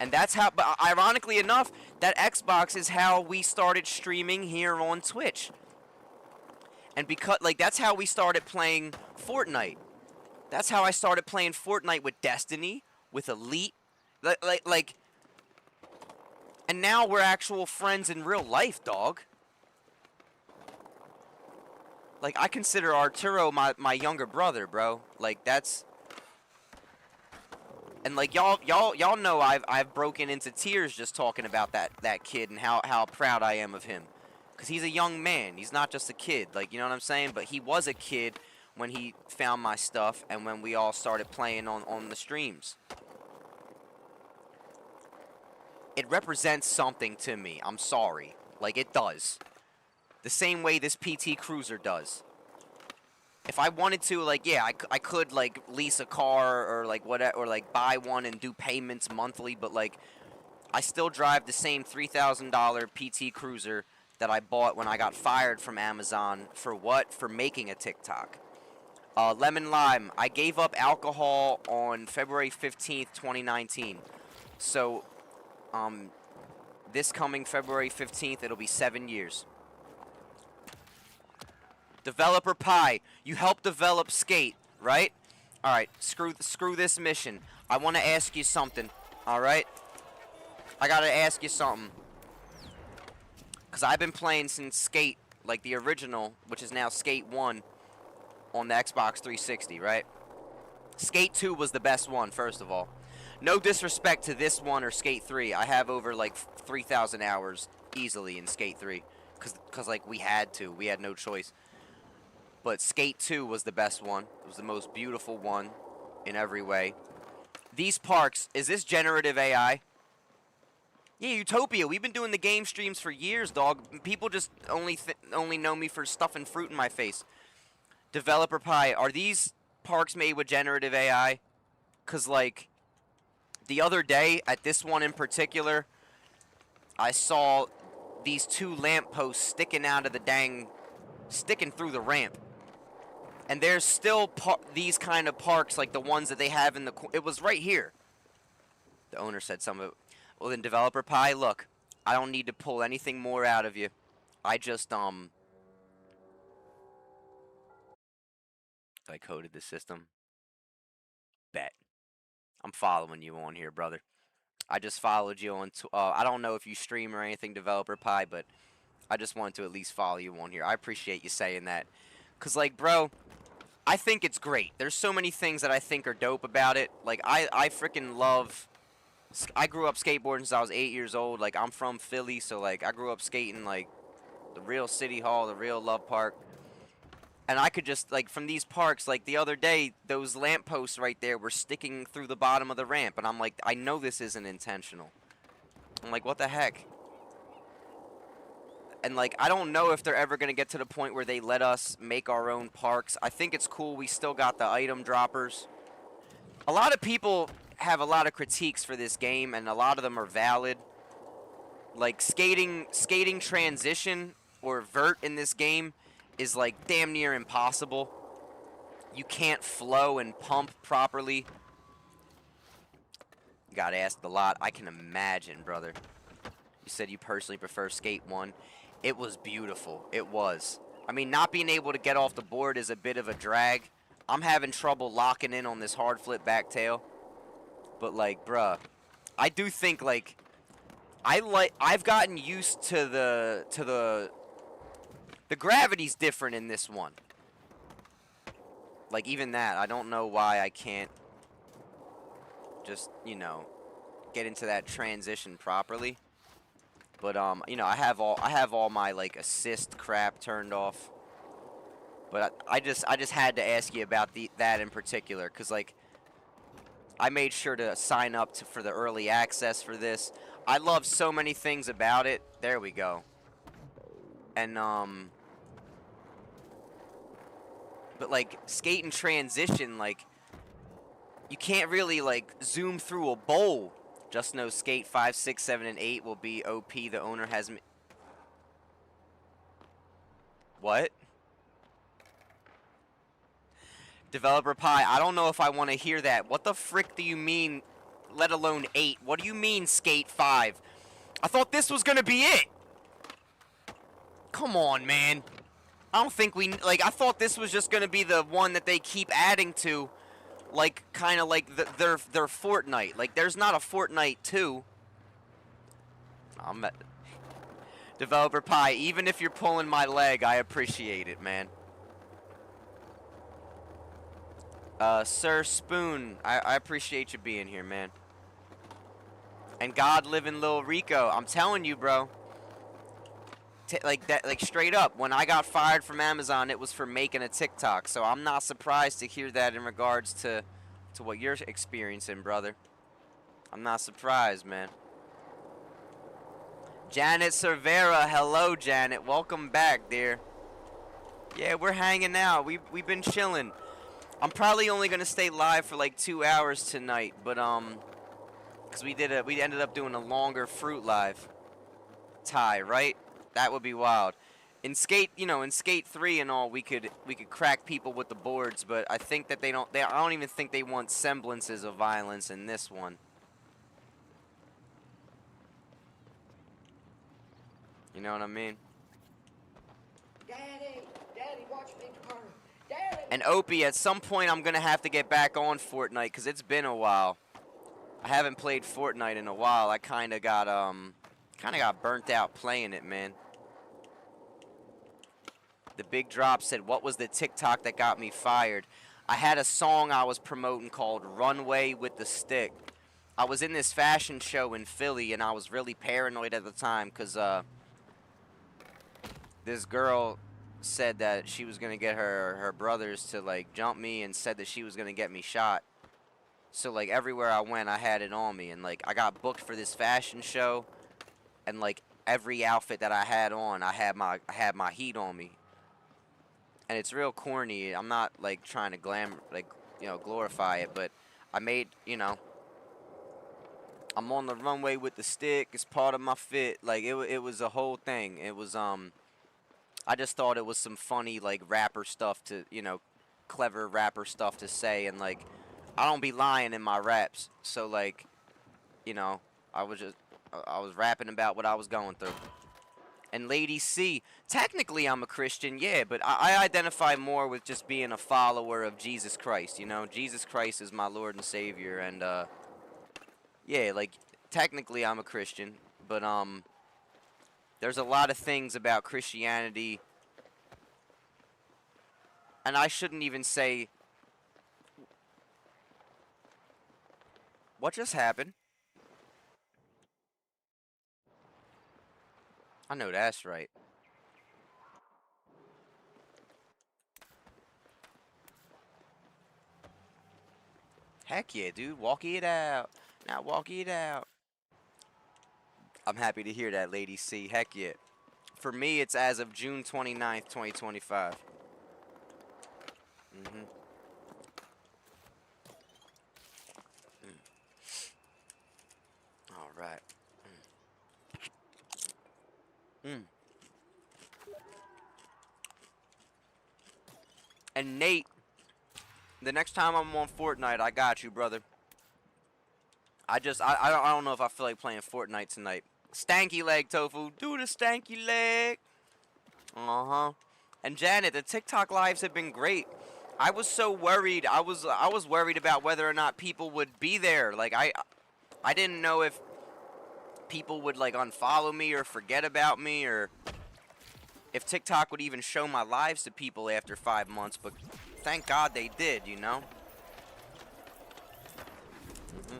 And that's how, but ironically enough, that Xbox is how we started streaming here on Twitch. And because, like, that's how we started playing Fortnite. That's how I started playing Fortnite with Destiny, with Elite. Like, and now we're actual friends in real life, dog. Like, I consider Arturo my younger brother, bro. Like, that's... And, like, y'all know I've broken into tears just talking about that kid and how proud I am of him. Because he's a young man. He's not just a kid. Like, you know what I'm saying? But he was a kid when he found my stuff and when we all started playing on the streams. It represents something to me. I'm sorry. Like, it does. The same way this PT Cruiser does. If I wanted to, like, yeah, I could, like, lease a car or, like, whatever, or, like, buy one and do payments monthly, but, like, I still drive the same $3,000 PT Cruiser that I bought when I got fired from Amazon. For what? For making a TikTok. Lemon Lime. I gave up alcohol on February 15th, 2019. So, this coming February 15th, it'll be 7 years. Developer Pie. You helped develop Skate, right? Alright, screw this mission. I want to ask you something, alright? I gotta ask you something. Because I've been playing since Skate, like the original, which is now Skate 1 on the Xbox 360, right? Skate 2 was the best one, first of all. No disrespect to this one or Skate 3. I have over, like, 3,000 hours easily in Skate 3. Because, like, we had to. We had no choice. But Skate 2 was the best one. It was the most beautiful one in every way. These parks, is this generative AI? Yeah, Utopia. We've been doing the game streams for years, dog. People just only know me for stuffing fruit in my face. Developer Pie, are these parks made with generative AI? Because, like, the other day, at this one in particular, I saw these two lampposts sticking out of the sticking through the ramp. And there's still these kind of parks, like the ones that they have in it was right here. The owner said some of it. Well, then, Developer Pie, look, I don't need to pull anything more out of you. I just, I coded the system. Bet. I'm following you on here, brother. I just followed you on. I don't know if you stream or anything, Developer Pie, but I just wanted to at least follow you on here. I appreciate you saying that. Cause like, bro, I think it's great. There's so many things that I think are dope about it. Like, I freaking love. I grew up skateboarding since I was 8 years old. Like, I'm from Philly, so like I grew up skating like the real City Hall, the real Love Park. And I could just, like, from these parks, like, the other day, those lampposts right there were sticking through the bottom of the ramp. And I'm like, I know this isn't intentional. I'm like, what the heck? And, like, I don't know if they're ever going to get to the point where they let us make our own parks. I think it's cool we still got the item droppers. A lot of people have a lot of critiques for this game, and a lot of them are valid. Like, skating transition or vert in this game is like damn near impossible. You can't flow and pump properly. Got asked a lot. I can imagine, brother. You said you personally prefer Skate 1. It was beautiful. It was. I mean, not being able to get off the board is a bit of a drag. I'm having trouble locking in on this hard flip back tail. But like, bruh, I do think like I've gotten used to the gravity's different in this one. Like, even that, I don't know why I can't just, you know, get into that transition properly. But you know, I have all my like assist crap turned off. But I just had to ask you about that in particular, cuz like I made sure to sign up for the early access for this. I love so many things about it. There we go. And but like skate and transition, like you can't really like zoom through a bowl. Just know skate 5, 6, 7, and 8 will be OP. The owner has me. What? Developer Pie, I don't know if I want to hear that. What the frick do you mean, let alone 8? What do you mean skate 5? I thought this was gonna be it. Come on, man. I don't think we, like, I thought this was just gonna be the one that they keep adding to, like, kind of like their Fortnite. Like, there's not a Fortnite 2. Developer Pie, even if you're pulling my leg, I appreciate it, man. Sir Spoon, I appreciate you being here, man. And God living Lil Rico, I'm telling you, bro. Like that, like straight up, when I got fired from Amazon, it was for making a TikTok. So I'm not surprised to hear that in regards to what you're experiencing, brother. I'm not surprised, man. Janet Cervera, hello, Janet. Welcome back, dear. Yeah, we're hanging out. We've been chilling. I'm probably only gonna stay live for like 2 hours tonight, but cause we ended up doing a longer fruit live. Tie, right? That would be wild. In Skate, you know, in Skate 3 and all, we could crack people with the boards, but I think that I don't even think they want semblances of violence in this one. You know what I mean? Daddy, watch me turn. Daddy. And Opie, at some point I'm gonna have to get back on Fortnite because it's been a while. I haven't played Fortnite in a while. I kind of got burnt out playing it, man. The Big Drop said, what was the TikTok that got me fired? I had a song I was promoting called Runway with the Stick. I was in this fashion show in Philly, and I was really paranoid at the time because this girl said that she was going to get her brothers to, like, jump me and said that she was going to get me shot. So, like, everywhere I went, I had it on me. And, like, I got booked for this fashion show, and, like, every outfit that I had on, I had my heat on me. And it's real corny. I'm not, like, trying to glorify it, but I made, you know, I'm on the runway with the stick. It's part of my fit. Like, it was a whole thing. It was, I just thought it was some funny, like, rapper stuff to, you know, clever rapper stuff to say. And, like, I don't be lying in my raps. So, like, you know, I was rapping about what I was going through. And Lady C, technically I'm a Christian, yeah, but I identify more with just being a follower of Jesus Christ, you know? Jesus Christ is my Lord and Savior, and, yeah, like, technically I'm a Christian, but, there's a lot of things about Christianity, and I shouldn't even say... What just happened? I know that's right. Heck yeah, dude. Walk it out. Now walk it out. I'm happy to hear that, Lady C. Heck yeah. For me, it's as of June 29th, 2025. Mm-hmm. All right. Mm. And Nate, the next time I'm on Fortnite, I got you, brother. I don't know if I feel like playing Fortnite tonight. Stanky leg, Tofu. Do the stanky leg. Uh-huh. And Janet, the TikTok lives have been great. I was so worried. I was worried about whether or not people would be there. Like I didn't know if people would like unfollow me or forget about me, or if TikTok would even show my lives to people after 5 months, but thank God they did, you know? Hmm.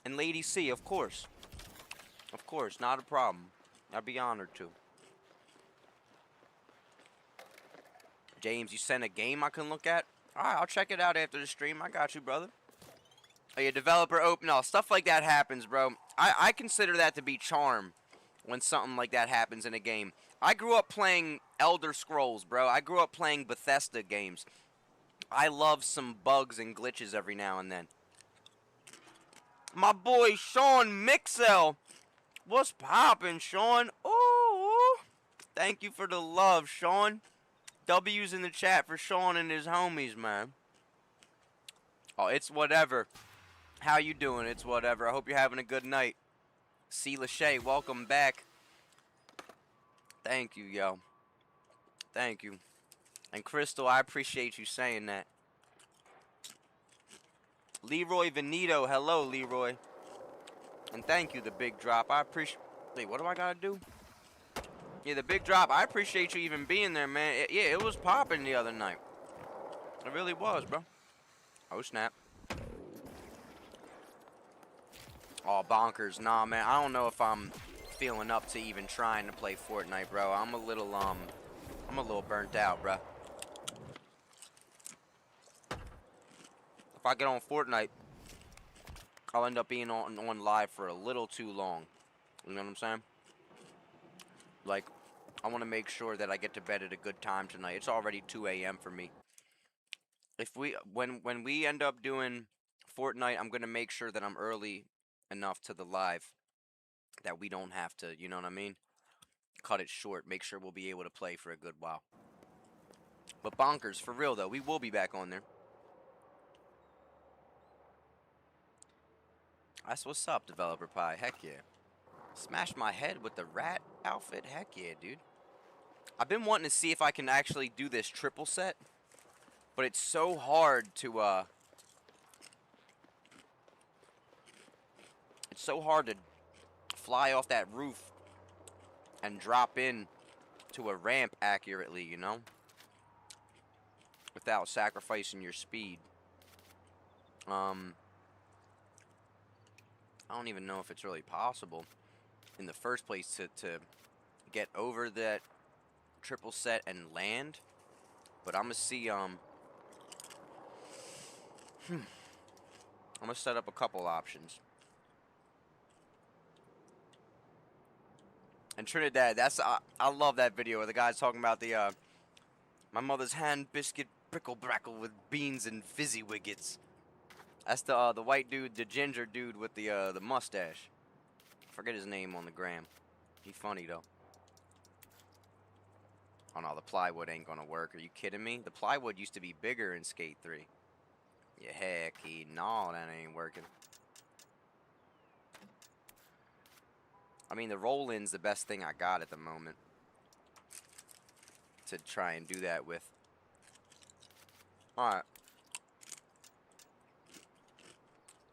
And Lady C, of course. Of course, not a problem. I'd be honored to. James, you sent a game I can look at? Alright, I'll check it out after the stream. I got you, brother. Oh, yeah, developer open. No, stuff like that happens, bro. I consider that to be charm when something like that happens in a game. I grew up playing Elder Scrolls, bro. I grew up playing Bethesda games. I love some bugs and glitches every now and then. My boy Sean Mixel. What's poppin', Sean? Ooh. Thank you for the love, Sean. W's in the chat for Sean and his homies, man. Oh, it's whatever. How you doing? It's whatever. I hope you're having a good night. C. Lachey, welcome back. Thank you, yo. Thank you. And Crystal, I appreciate you saying that. Leroy Venito, hello, Leroy. And thank you, the big drop. I appreciate... Wait, what do I gotta do? Yeah, the big drop. I appreciate you even being there, man. Yeah, it was popping the other night. It really was, bro. Oh, snap. Oh, bonkers. Nah, man. I don't know if I'm feeling up to even trying to play Fortnite, bro. I'm a little burnt out, bro. If I get on Fortnite, I'll end up being on live for a little too long. You know what I'm saying? Like, I want to make sure that I get to bed at a good time tonight. It's already 2 a.m. for me. When we end up doing Fortnite, I'm gonna make sure that I'm early enough to the live that we don't have to, you know what I mean? Cut it short. Make sure we'll be able to play for a good while. But bonkers, for real though, we will be back on there. That's what's up, Developer Pie. Heck yeah. Smash my head with the rat outfit? Heck yeah, dude. I've been wanting to see if I can actually do this triple set, but it's so hard to, it's so hard to fly off that roof and drop in to a ramp accurately, you know? Without sacrificing your speed. I don't even know if it's really possible in the first place to get over that triple set and land. But I'm gonna see, I'm gonna set up a couple options. And Trinidad, I love that video where the guy's talking about the, my mother's hand biscuit prickle brackle with beans and fizzy wiggets. That's the white dude, the ginger dude with the mustache. I forget his name on the gram. He funny though. Oh no, the plywood ain't gonna work. Are you kidding me? The plywood used to be bigger in Skate 3. Yeah, heck, no, that ain't working. I mean, the roll-in's the best thing I got at the moment to try and do that with. Alright.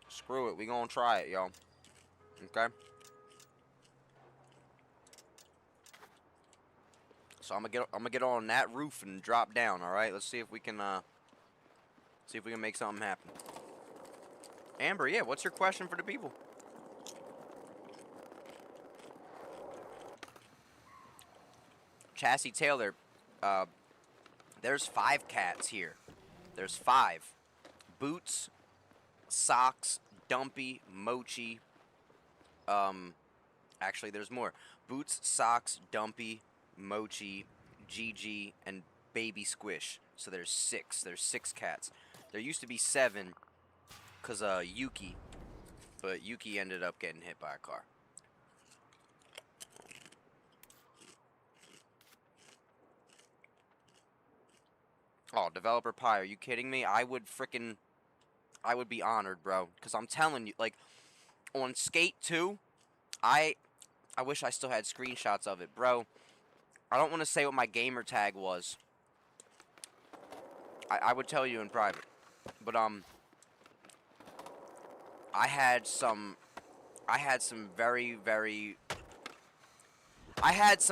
Screw it. We gonna try it, y'all. Okay? So I'm gonna get on that roof and drop down, alright? Let's see if we can make something happen. Amber, yeah, what's your question for the people? Chassis Taylor, there's 5 cats here. There's 5. Boots, Socks, Dumpy, Mochi, actually there's more. Boots, Socks, Dumpy, Mochi, Gigi, and Baby Squish. So there's 6. There's 6 cats. There used to be 7, because Yuki. But Yuki ended up getting hit by a car. Oh, Developer Pie, are you kidding me? I would be honored, bro. Because I'm telling you, like, on Skate 2, I wish I still had screenshots of it, bro. I don't want to say what my gamer tag was. I would tell you in private. But, I had some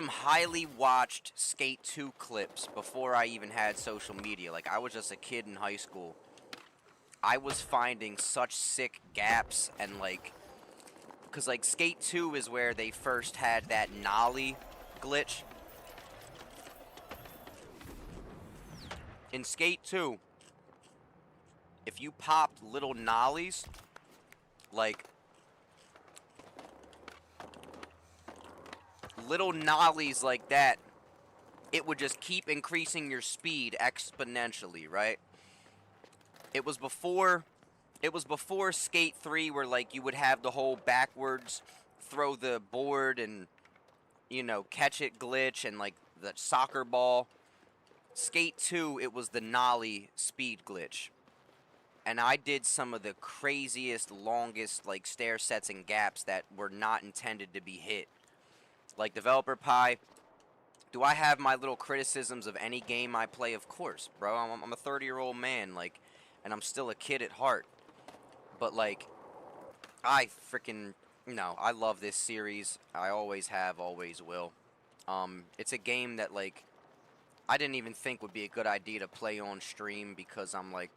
highly watched Skate 2 clips before I even had social media. Like, I was just a kid in high school. I was finding such sick gaps and, like, because, like, Skate 2 is where they first had that nollie glitch. In Skate 2, if you popped little nollies, like, little nollies like that, it would just keep increasing your speed exponentially, right? It was before Skate 3 where, like, you would have the whole backwards throw the board and, you know, catch it glitch and, like, the soccer ball. Skate 2, it was the nollie speed glitch. And I did some of the craziest, longest, like, stair sets and gaps that were not intended to be hit. Like, Developer Pie, do I have my little criticisms of any game I play? Of course, bro. I'm a 30-year-old man, like, and I'm still a kid at heart. But, like, I freaking, I love this series. I always have, always will. It's a game that, like, I didn't even think would be a good idea to play on stream because I'm like,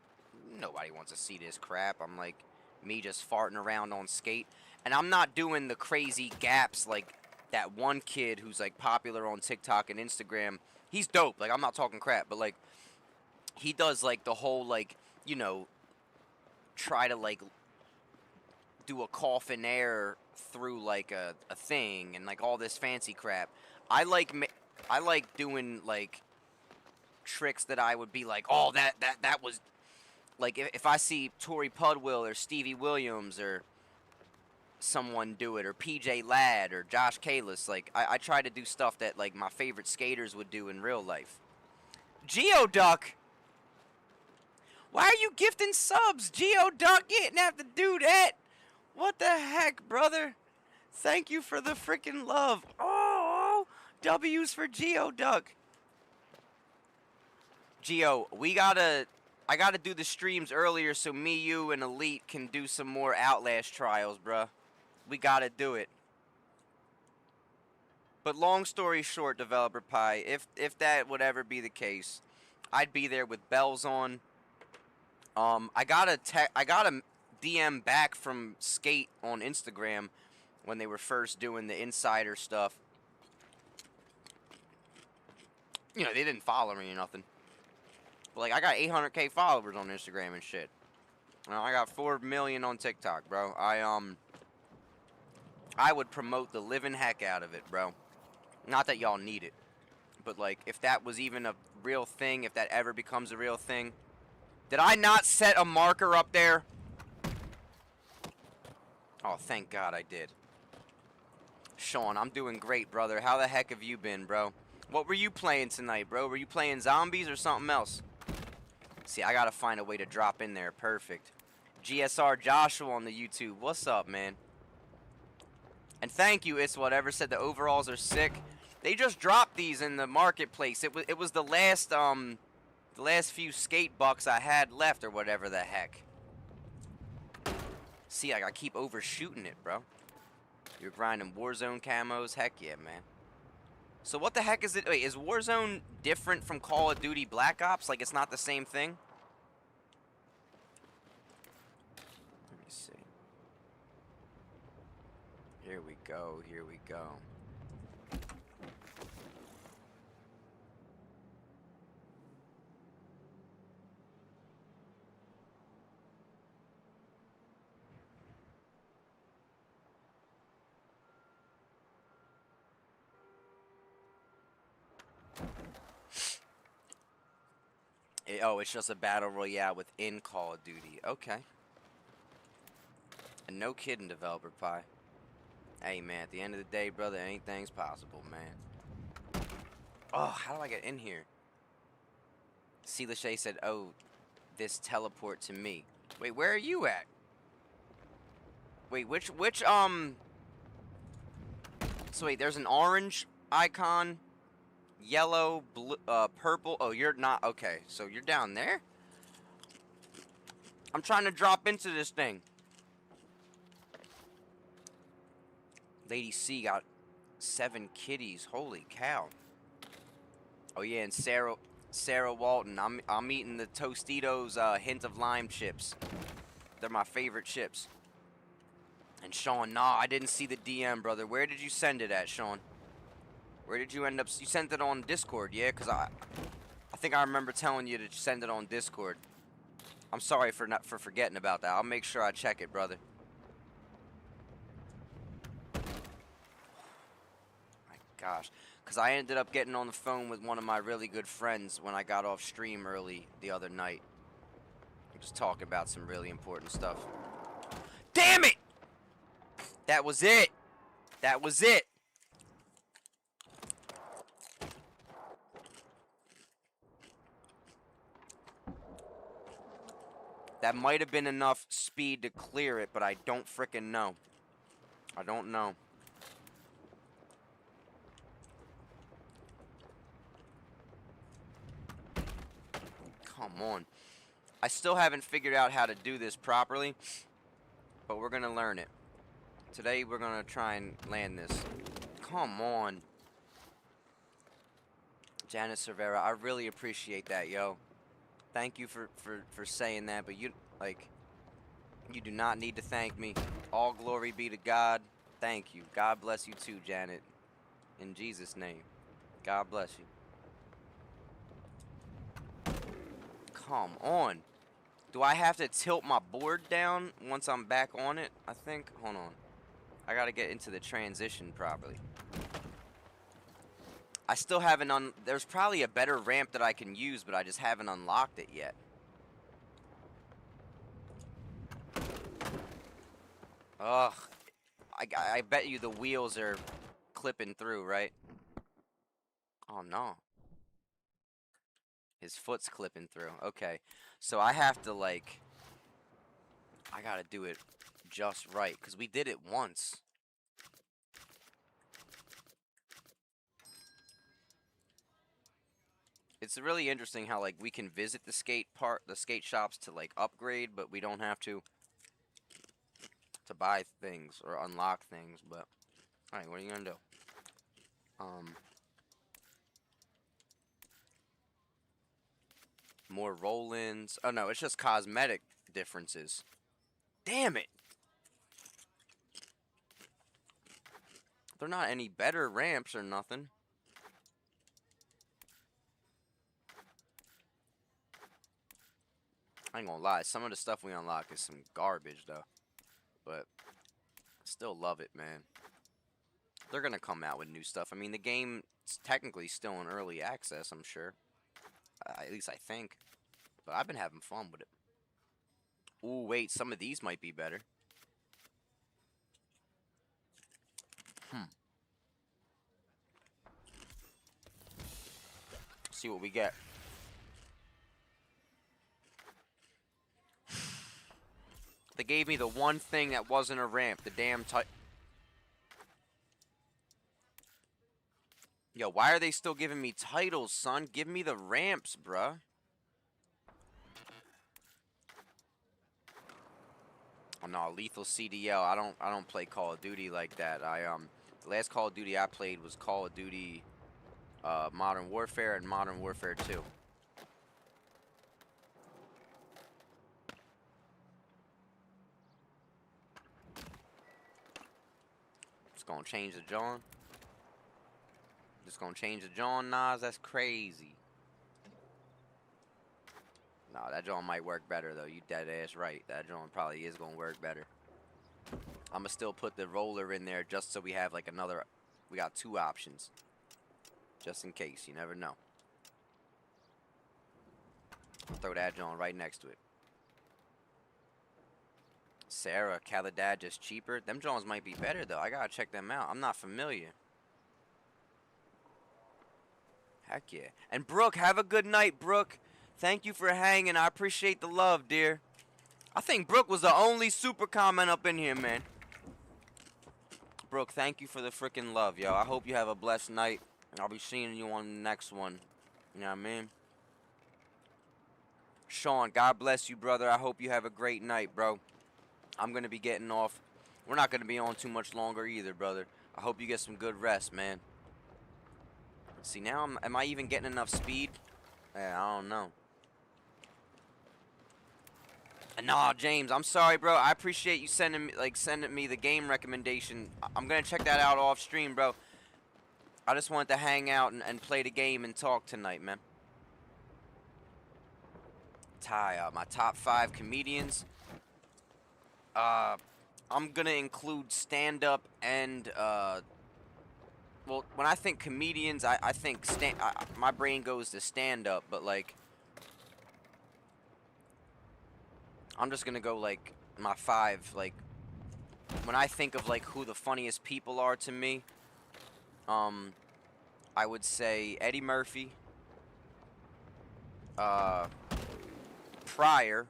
nobody wants to see this crap. I'm like, me just farting around on Skate. And I'm not doing the crazy gaps like that one kid who's, like, popular on TikTok and Instagram. He's dope. Like, I'm not talking crap. But, like, he does, like, the whole, like, try to, like, do a coffin air through, like, a thing and, like, all this fancy crap. I like doing, like, tricks that I would be like, oh, that was, like, if I see Tori Pudwill or Stevie Williams or someone do it, or PJ Ladd or Josh Kalis, like, I try to do stuff that, like, my favorite skaters would do in real life. Geoduck! Why are you gifting subs? Geoduck, you didn't have to do that! What the heck, brother? Thank you for the freaking love. Oh, W's for Geoduck. Geo, I gotta do the streams earlier so me, you, and Elite can do some more Outlast trials, bruh. We gotta do it. But long story short, Developer Pie, if that would ever be the case, I'd be there with bells on. I got a DM back from Skate on Instagram when they were first doing the insider stuff. They didn't follow me or nothing. But, like, I got 800K followers on Instagram and shit. I got 4 million on TikTok, bro. I would promote the living heck out of it, bro. Not that y'all need it. But, like, if that was even a real thing, if that ever becomes a real thing. Did I not set a marker up there? Oh, thank God I did. Sean, I'm doing great, brother. How the heck have you been, bro? What were you playing tonight, bro? Were you playing zombies or something else? See, I gotta find a way to drop in there. Perfect. GSR Joshua on the YouTube. What's up, man? And thank you, It's Whatever said the overalls are sick. They just dropped these in the marketplace. It was the last few skate bucks I had left or whatever the heck. See, I keep overshooting it, bro. You're grinding Warzone camos? Heck yeah, man. So what the heck is it? Wait, is Warzone different from Call of Duty Black Ops? Like it's not the same thing? Let me see. Here we go, here we go. Oh, it's just a battle royale within Call of Duty. Okay. And no kidding, Developer Pie. Hey, man, at the end of the day, brother, anything's possible, man. Oh, how do I get in here? C. Lachey said, oh, this teleport to me. Wait, where are you at? Wait, which, so wait, there's an orange icon, yellow, blue, purple. Oh, you're not, okay, so you're down there? I'm trying to drop into this thing. Lady C got 7 kitties. Holy cow. Oh yeah, and Sarah Walton. I'm eating the Tostitos hint of lime chips. They're my favorite chips. And Sean, nah, I didn't see the DM, brother. Where did you send it at, Sean? Where did you end up? You sent it on Discord, yeah? Cause I think I remember telling you to send it on Discord. I'm sorry for forgetting about that. I'll make sure I check it, brother. Gosh, because I ended up getting on the phone with one of my really good friends when I got off stream early the other night. Just talking about some really important stuff. Damn it! That was it! That was it! That might have been enough speed to clear it, but I don't frickin' know. I don't know. Come on. I still haven't figured out how to do this properly, but we're gonna learn it. Today we're gonna try and land this. Come on. Janet Cervera, I really appreciate that, yo. Thank you for saying that, but you do not need to thank me. All glory be to God. Thank you. God bless you too, Janet. In Jesus' name. God bless you. Come on. Do I have to tilt my board down once I'm back on it? I think. Hold on. I gotta get into the transition properly. I still haven't there's probably a better ramp that I can use, but I just haven't unlocked it yet. Ugh. I bet you the wheels are clipping through, right? Oh, no. His foot's clipping through. Okay. So I have to, like... I gotta do it just right, because we did it once. It's really interesting how, like, we can visit the skate shops to, like, upgrade, but we don't have to buy things or unlock things, but... Alright, what are you gonna do? More roll-ins. Oh, no, it's just cosmetic differences. Damn it! They're not any better ramps or nothing. I ain't gonna lie, some of the stuff we unlock is some garbage, though. But, still love it, man. They're gonna come out with new stuff. I mean, the game's technically still in early access, I'm sure. At least I think. But I've been having fun with it. Ooh, wait, some of these might be better. See what we get. They gave me the one thing that wasn't a ramp. The damn Yo, why are they still giving me titles, son? Give me the ramps, bruh. Oh no, lethal CDL. I don't play Call of Duty like that. The last Call of Duty I played was Call of Duty Modern Warfare and Modern Warfare 2. Just gonna change the John. Just gonna change the John, Nas. That's crazy. No, that John might work better though. You dead ass right. That John probably is gonna work better. I'ma still put the roller in there just so we have like another. We got 2 options. Just in case. You never know. Throw that John right next to it. Sarah, Caladad just cheaper. Them Johns might be better though. I gotta check them out. I'm not familiar. Heck yeah. And Brooke, have a good night, Brooke. Thank you for hanging. I appreciate the love, dear. I think Brooke was the only super comment up in here, man. Brooke, thank you for the freaking love, yo. I hope you have a blessed night. And I'll be seeing you on the next one. You know what I mean? Sean, God bless you, brother. I hope you have a great night, bro. I'm going to be getting off. We're not going to be on too much longer either, brother. I hope you get some good rest, man. See, now, am I even getting enough speed? Yeah, I don't know. Nah, James, I'm sorry, bro. I appreciate you sending me the game recommendation. I'm going to check that out off stream, bro. I just wanted to hang out and play the game and talk tonight, man. Ty, my top 5 comedians. I'm gonna include stand-up and well, when I think comedians, I think my brain goes to stand-up, but like, I'm just gonna go like my 5. Like, when I think of like who the funniest people are to me, I would say Eddie Murphy, Pryor.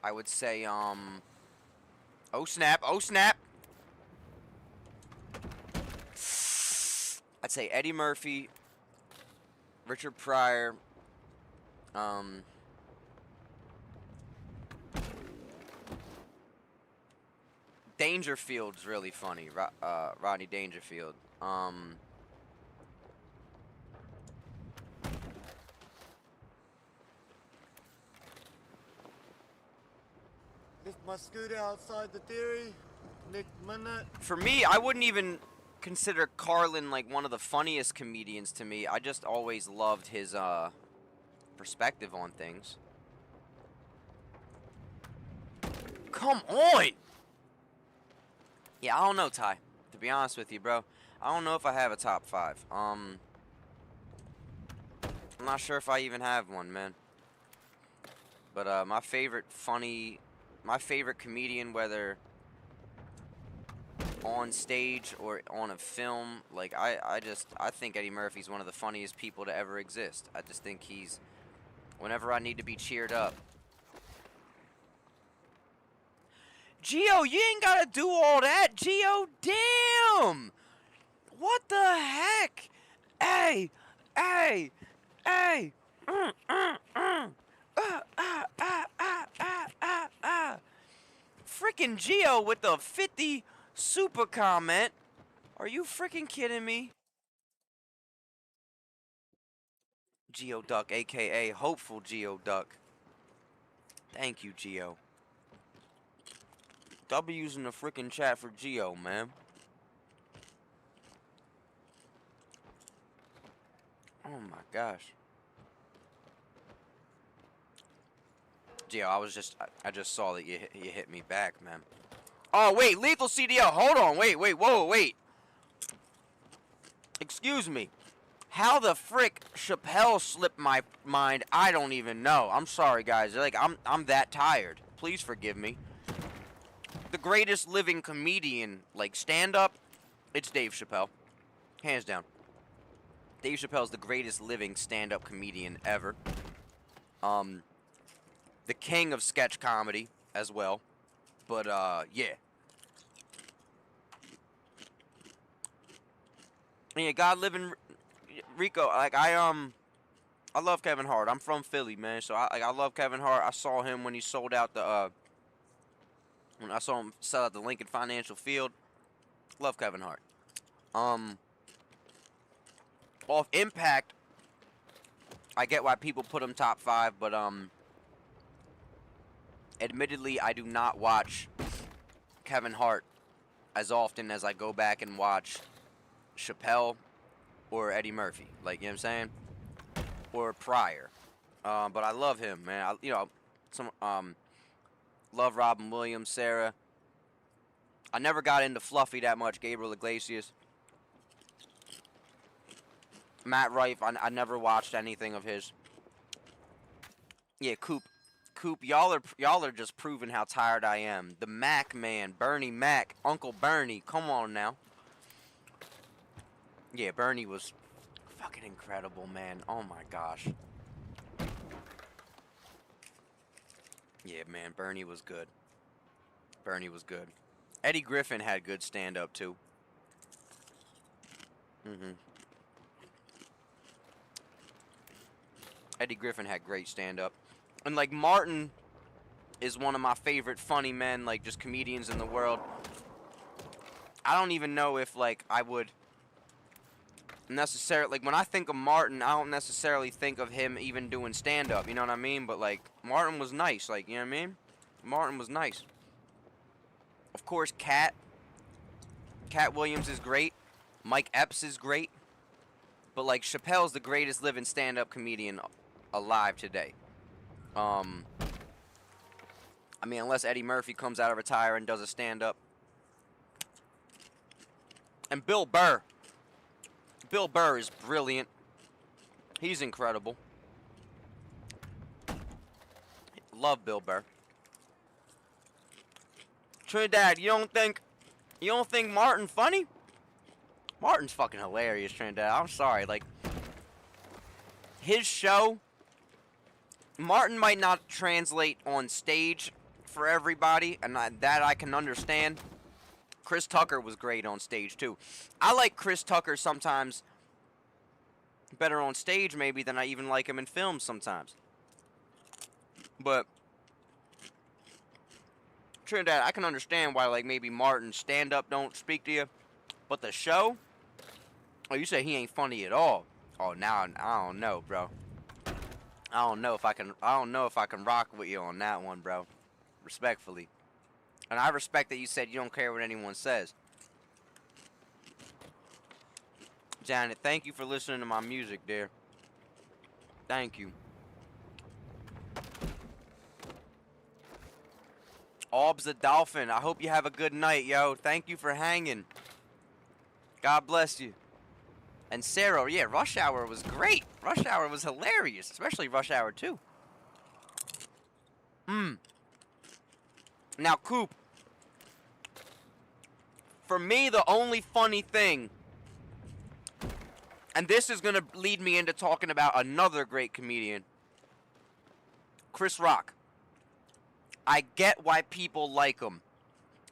I would say oh snap! Oh snap! I'd say Eddie Murphy, Richard Pryor, Dangerfield's really funny. Rodney Dangerfield. Lift my scooter outside the dairy. Nick Minute. For me, I wouldn't even consider Carlin like one of the funniest comedians to me. I just always loved his perspective on things. Come on! Yeah, I don't know, Ty. To be honest with you, bro. I don't know if I have a top 5. I'm not sure if I even have one, man. But my favorite comedian, whether on stage or on a film, like I think Eddie Murphy's one of the funniest people to ever exist. I just think he's, whenever I need to be cheered up. Gio, you ain't gotta do all that, Gio. Damn! What the heck? Hey! Hey! Hey! Freaking Gio with the 50 super comment. Are you freaking kidding me? Geo Duck, aka Hopeful Geo Duck. Thank you, Geo. W's in the freaking chat for Geo, man. Oh my gosh. Geo, I just saw that you hit me back, man. Oh wait, lethal CDL. Hold on, wait, whoa, wait. Excuse me. How the frick Chappelle slipped my mind? I don't even know. I'm sorry, guys. Like I'm that tired. Please forgive me. The greatest living comedian, like stand-up, it's Dave Chappelle, hands down. Dave Chappelle's the greatest living stand-up comedian ever. The king of sketch comedy as well. But yeah. Yeah, God living, Rico, like I love Kevin Hart. I'm from Philly, man, so I love Kevin Hart. I saw him when he sold out the when I saw him sell out the Lincoln Financial Field. Love Kevin Hart. Off Impact, I get why people put him top 5, but admittedly, I do not watch Kevin Hart as often as I go back and watch Chappelle or Eddie Murphy. Like, you know what I'm saying? Or Pryor. But I love him, man. Love Robin Williams, Sarah. I never got into Fluffy that much, Gabriel Iglesias. Matt Rife, I never watched anything of his. Yeah, Coop, y'all are just proving how tired I am. The Mac man, Bernie Mac, Uncle Bernie, come on now. Yeah, Bernie was fucking incredible, man. Oh my gosh. Yeah, man, Bernie was good. Bernie was good. Eddie Griffin had good stand-up too. Eddie Griffin had great stand-up. And, like, Martin is one of my favorite funny men, like, just comedians in the world. I don't even know if, like, I would necessarily... Like, when I think of Martin, I don't necessarily think of him even doing stand-up, you know what I mean? But, like, Martin was nice, like, you know what I mean? Martin was nice. Of course, Cat Williams is great. Mike Epps is great. But, like, Chappelle's the greatest living stand-up comedian alive today. I mean, unless Eddie Murphy comes out of retire and does a stand-up. And Bill Burr. Bill Burr is brilliant. He's incredible. Love Bill Burr. Trinidad, you don't think Martin funny? Martin's fucking hilarious, Trinidad. I'm sorry, like, his show, Martin might not translate on stage for everybody, and that I can understand. Chris Tucker was great on stage too. I like Chris Tucker sometimes better on stage maybe than I even like him in films sometimes. But Trinidad, I can understand why, like, maybe Martin's stand-up don't speak to you, but the show, oh, you say he ain't funny at all. Oh, now I don't know, bro. I don't know if I can rock with you on that one, bro. Respectfully. And I respect that you said you don't care what anyone says. Janet, thank you for listening to my music, dear. Thank you. Aubs the Dolphin, I hope you have a good night, yo. Thank you for hanging. God bless you. And Sarah, yeah, Rush Hour was great. Rush Hour was hilarious, especially Rush Hour 2. Now, Coop, for me, the only funny thing, and this is going to lead me into talking about another great comedian, Chris Rock. I get why people like him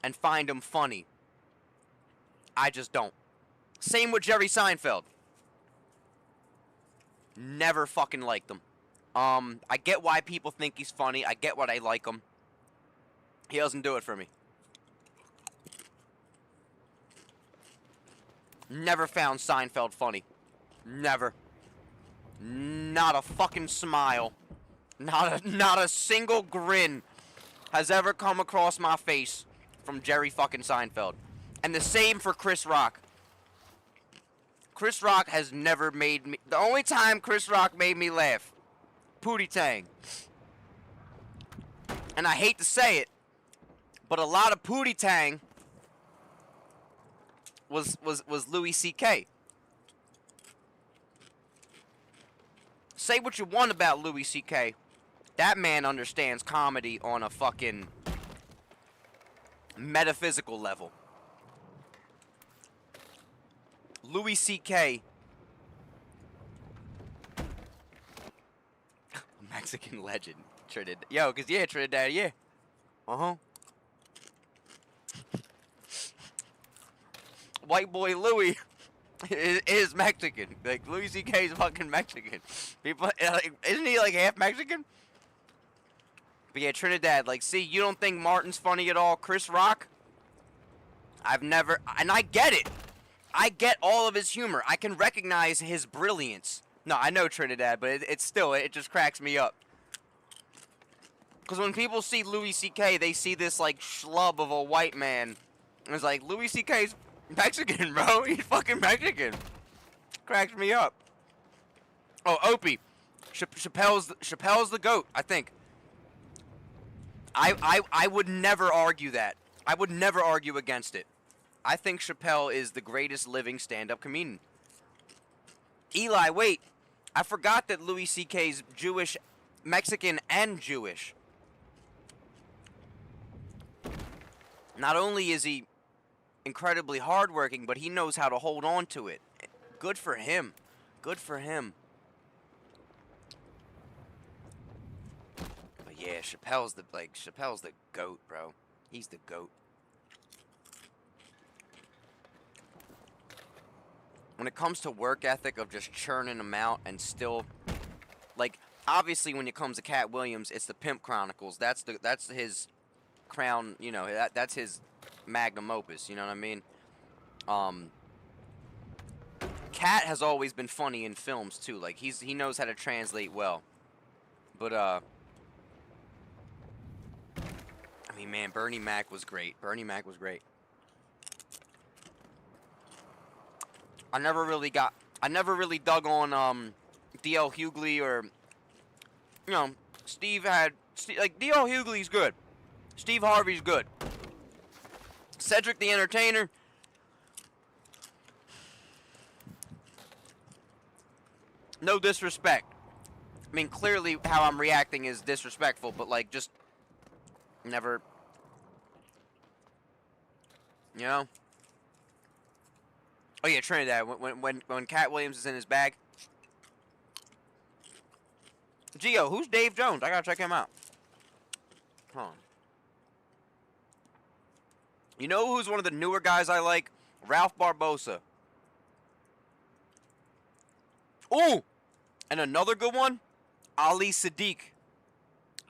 and find him funny. I just don't. Same with Jerry Seinfeld. Never fucking liked him. I get why people think he's funny. I get why they like him. He doesn't do it for me. Never found Seinfeld funny. Never. Not a fucking smile. Not a single grin has ever come across my face from Jerry fucking Seinfeld. And the same for Chris Rock. Chris Rock has never made me... The only time Chris Rock made me laugh, Pootie Tang. And I hate to say it, but a lot of Pootie Tang was Louis C.K. Say what you want about Louis C.K. That man understands comedy on a fucking metaphysical level. Louis C.K. Mexican legend. Trinidad. Yo, cause yeah, Trinidad, yeah. Uh-huh. White boy Louis. is Mexican. Like, Louis C.K. is fucking Mexican. People, like, isn't he like half Mexican? But yeah, Trinidad, like, see, you don't think Martin's funny at all? Chris Rock? I've never, and I get it. I get all of his humor. I can recognize his brilliance. No, I know Trinidad, but it's still, it just cracks me up. Because when people see Louis C.K., they see this, like, schlub of a white man. And it's like, Louis C.K.'s Mexican, bro. He's fucking Mexican. Cracks me up. Oh, Opie. Chappelle's the GOAT, I think. I would never argue that. I would never argue against it. I think Chappelle is the greatest living stand-up comedian. Eli, wait. I forgot that Louis C.K.'s Jewish, Mexican, and Jewish. Not only is he incredibly hardworking, but he knows how to hold on to it. Good for him. Good for him. But yeah, Chappelle's the GOAT, bro. He's the GOAT. When it comes to work ethic of just churning them out and still, like, obviously when it comes to Cat Williams, it's the Pimp Chronicles. That's his crown, you know, that's his magnum opus, you know what I mean? Cat has always been funny in films too. Like, he knows how to translate well. But I mean, man, Bernie Mac was great. Bernie Mac was great. I never really dug on D.L. Hughley or, you know, like, D.L. Hughley's good. Steve Harvey's good. Cedric the Entertainer, no disrespect. I mean, clearly how I'm reacting is disrespectful, but, like, just never, you know? Oh yeah, Trinidad. When Cat Williams is in his bag. Gio, who's Dave Jones? I gotta check him out. Huh. You know who's one of the newer guys I like? Ralph Barbosa. Ooh! And another good one? Ali Sadiq.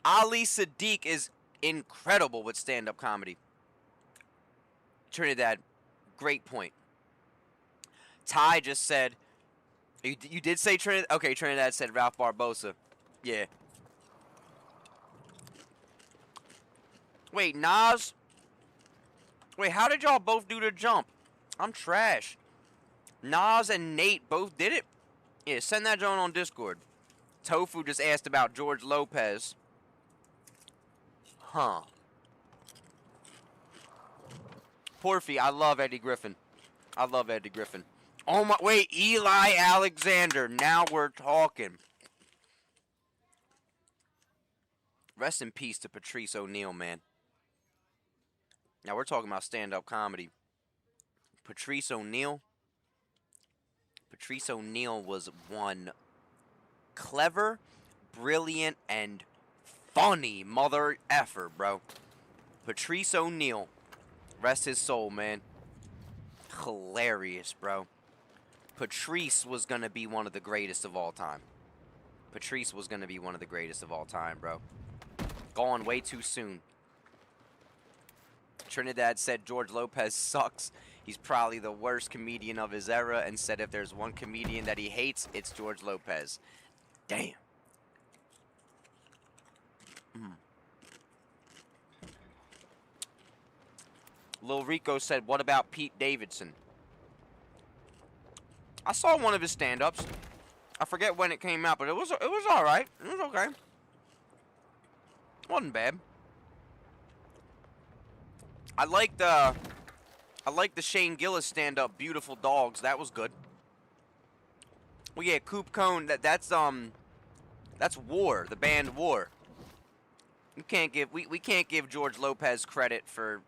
Ali Sadiq is incredible with stand-up comedy. Trinidad, great point. Ty just said, you did say Trinidad? Okay, Trinidad said Ralph Barbosa. Yeah. Wait, Nas? Wait, how did y'all both do the jump? I'm trash. Nas and Nate both did it? Yeah, send that joint on Discord. Tofu just asked about George Lopez. Huh. Porfy, I love Eddie Griffin. I love Eddie Griffin. Oh my, wait, Eli Alexander. Now we're talking. Rest in peace to Patrice O'Neal, man. Now we're talking about stand-up comedy. Patrice O'Neal. Patrice O'Neal was one clever, brilliant, and funny mother effer, bro. Patrice O'Neal. Rest his soul, man. Hilarious, bro. Patrice was going to be one of the greatest of all time. Patrice was going to be one of the greatest of all time, bro. Gone way too soon. Trinidad said George Lopez sucks. He's probably the worst comedian of his era, and said if there's one comedian that he hates, it's George Lopez. Damn. Lil Rico said, what about Pete Davidson? I saw one of his stand-ups. I forget when it came out, but it was all right. It was okay. Wasn't bad. I liked the Shane Gillis stand-up, Beautiful Dogs. That was good. Well, yeah, Coop Cone. That's War, the band War. We can't give George Lopez credit for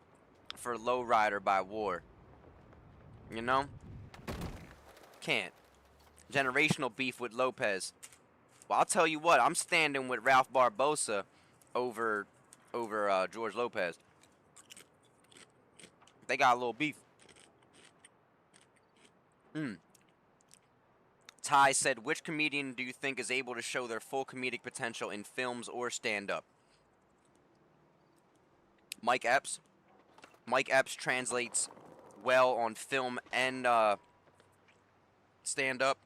Lowrider by War. You know? Can't. Generational beef with Lopez. Well, I'll tell you what. I'm standing with Ralph Barbosa over George Lopez. They got a little beef. Ty said, which comedian do you think is able to show their full comedic potential in films or stand-up? Mike Epps. Mike Epps translates well on film and stand-up.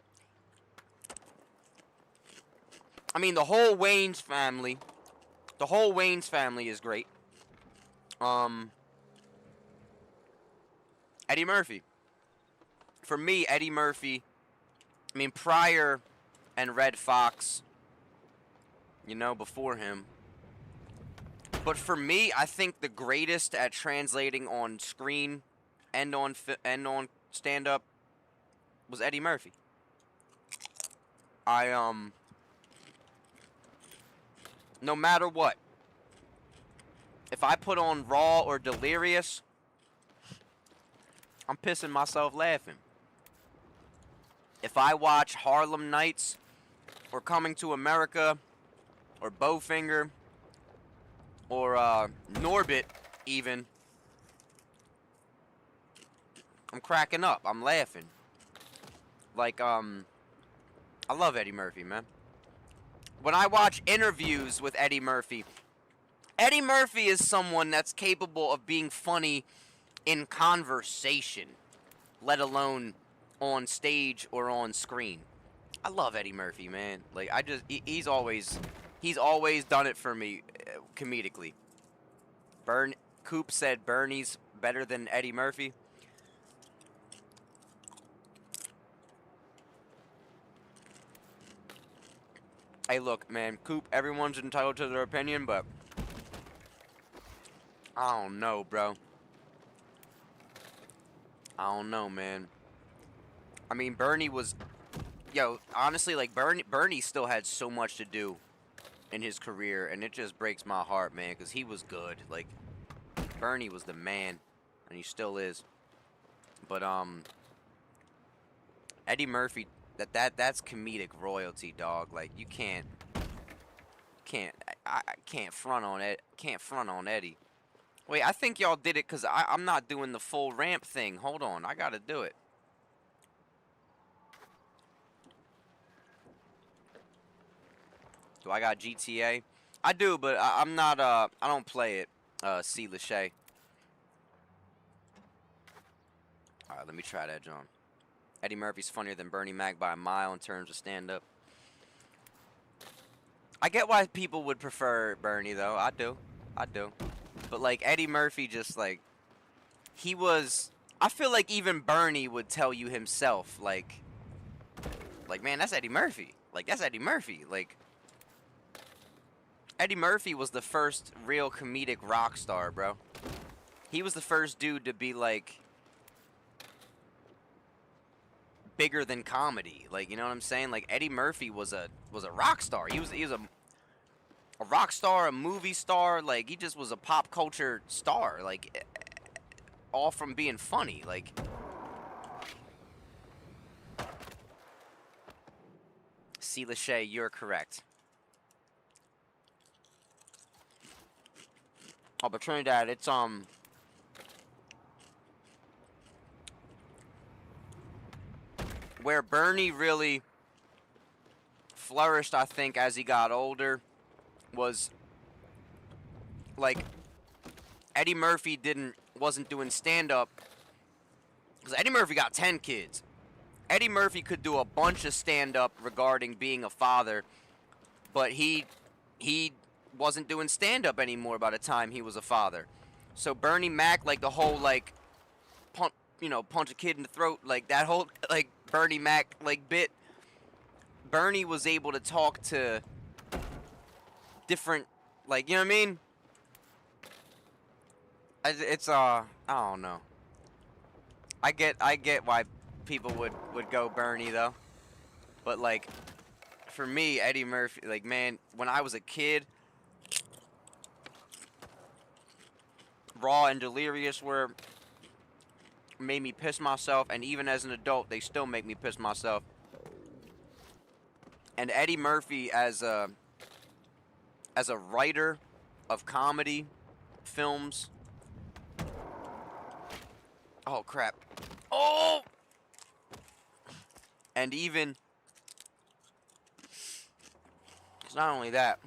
I mean, the whole Wayans family. The whole Wayans family is great. Eddie Murphy. For me, Eddie Murphy, I mean, Pryor and Red Fox, you know, before him. But for me, I think the greatest at translating on screen and on stand-up was Eddie Murphy. No matter what, if I put on Raw or Delirious, I'm pissing myself laughing. If I watch Harlem Nights or Coming to America or Bowfinger or Norbit even, I'm cracking up. I'm laughing. Like, I love Eddie Murphy, man. When I watch interviews with Eddie Murphy is someone that's capable of being funny in conversation, let alone on stage or on screen. I love Eddie Murphy, man. Like, he's always done it for me comedically. Coop said Bernie's better than Eddie Murphy. Hey, look, man, Coop, everyone's entitled to their opinion, but I don't know, bro. I don't know, man. I mean, Bernie was, honestly, like, Bernie still had so much to do in his career, and it just breaks my heart, man, because he was good. Like, Bernie was the man, and he still is. But, Eddie Murphy, that's comedic royalty, dog. Like, I can't front on it. Can't front on Eddie. Wait, I think y'all did it because I'm not doing the full ramp thing. Hold on, I gotta do it. Do I got GTA? I do, but I'm not, I don't play it, C. Lachey. Alright, let me try that, John. Eddie Murphy's funnier than Bernie Mac by a mile in terms of stand-up. I get why people would prefer Bernie, though. I do. But, like, Eddie Murphy just, like, I feel like even Bernie would tell you himself, like, man, that's Eddie Murphy. Like, that's Eddie Murphy. Like, Eddie Murphy was the first real comedic rock star, bro. He was the first dude to be, like, bigger than comedy. Like, you know what I'm saying? Like, Eddie Murphy was a rock star. He was a rock star, a movie star. Like, he just was a pop culture star. Like, all from being funny. Like, C. Lachey, you're correct. Oh, but Trinidad, it's where Bernie really flourished, I think, as he got older, was like Eddie Murphy wasn't doing stand-up because Eddie Murphy got 10 kids. Eddie Murphy could do a bunch of stand-up regarding being a father, but he wasn't doing stand-up anymore by the time he was a father. So Bernie Mac, like the whole like punch a kid in the throat, like that whole like Bernie Mac like bit. Bernie was able to talk to different, like, you know what I mean? It's I don't know. I get why people would go Bernie though, but like for me, Eddie Murphy, like, man, when I was a kid, Raw and Delirious made me piss myself, and even as an adult, they still make me piss myself. And Eddie Murphy as a writer of comedy films. Oh crap. Oh! And even It's not only that.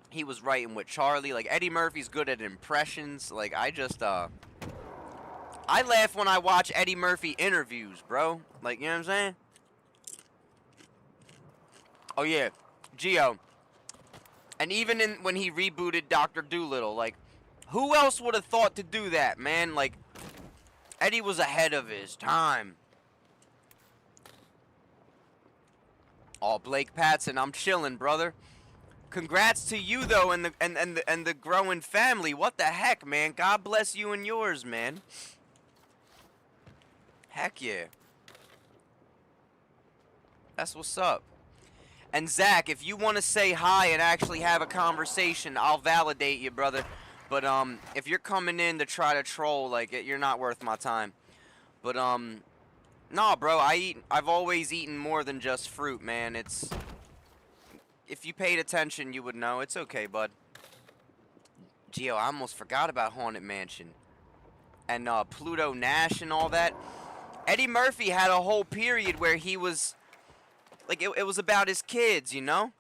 He was writing with Charlie. Like, Eddie Murphy's good at impressions. Like, I laugh when I watch Eddie Murphy interviews, bro. Like, you know what I'm saying? Oh, yeah. Gio. And even when he rebooted Dr. Dolittle, like, who else would have thought to do that, man? Like, Eddie was ahead of his time. Oh, Blake Patson, I'm chilling, brother. Congrats to you though, and the growing family. What the heck, man? God bless you and yours, man. Heck yeah. That's what's up. And Zach, if you want to say hi and actually have a conversation, I'll validate you, brother. But if you're coming in to try to troll, like, you're not worth my time. But nah, bro, I've always eaten more than just fruit, man. If you paid attention, you would know. It's okay, bud. Gio, I almost forgot about Haunted Mansion. And Pluto Nash and all that. Eddie Murphy had a whole period where he was... Like, it was about his kids, you know?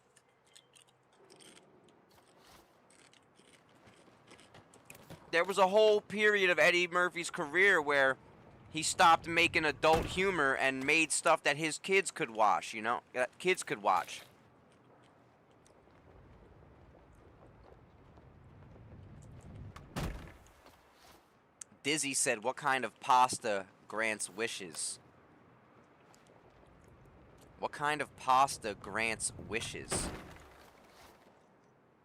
There was a whole period of Eddie Murphy's career where he stopped making adult humor and made stuff that his kids could watch, you know? That kids could watch. Dizzy said, what kind of pasta grants wishes? What kind of pasta grants wishes?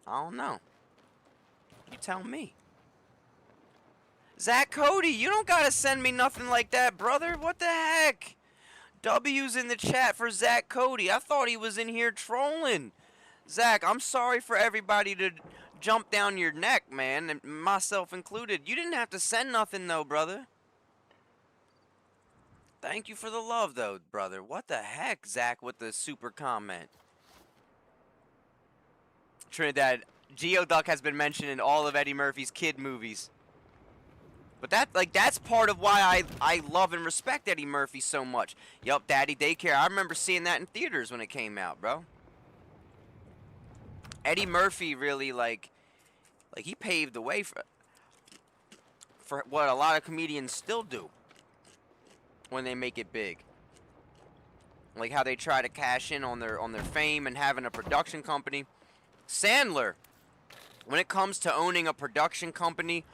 I don't know. You tell me. Zach Cody, you don't gotta send me nothing like that, brother. What the heck? W's in the chat for Zach Cody. I thought he was in here trolling. Zach, I'm sorry for everybody to jump down your neck, man, and myself included. You didn't have to send nothing, though, brother. Thank you for the love, though, brother. What the heck, Zach, with the super comment? Trinidad, Geoduck has been mentioned in all of Eddie Murphy's kid movies. But that's part of why I love and respect Eddie Murphy so much. Yup, Daddy Daycare. I remember seeing that in theaters when it came out, bro. Eddie Murphy really, like he paved the way for what a lot of comedians still do when they make it big. Like how they try to cash in on their fame and having a production company. Sandler, when it comes to owning a production company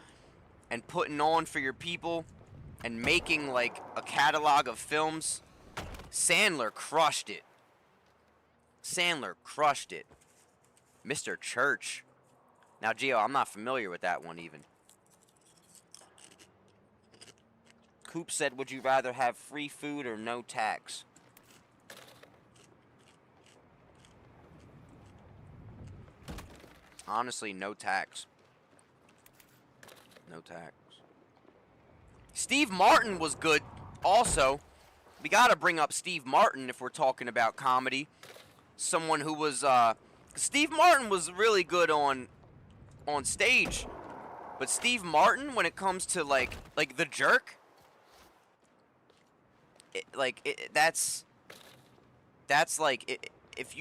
and putting on for your people and making like a catalog of films, Sandler crushed it. Sandler crushed it. Mr. Church. Now, Gio, I'm not familiar with that one even. Coop said, would you rather have free food or no tax? Honestly, no tax. No tax. Steve Martin was good also. We gotta bring up Steve Martin if we're talking about comedy. Someone who was, Steve Martin was really good on stage. But Steve Martin, when it comes to, like The Jerk, that's like, if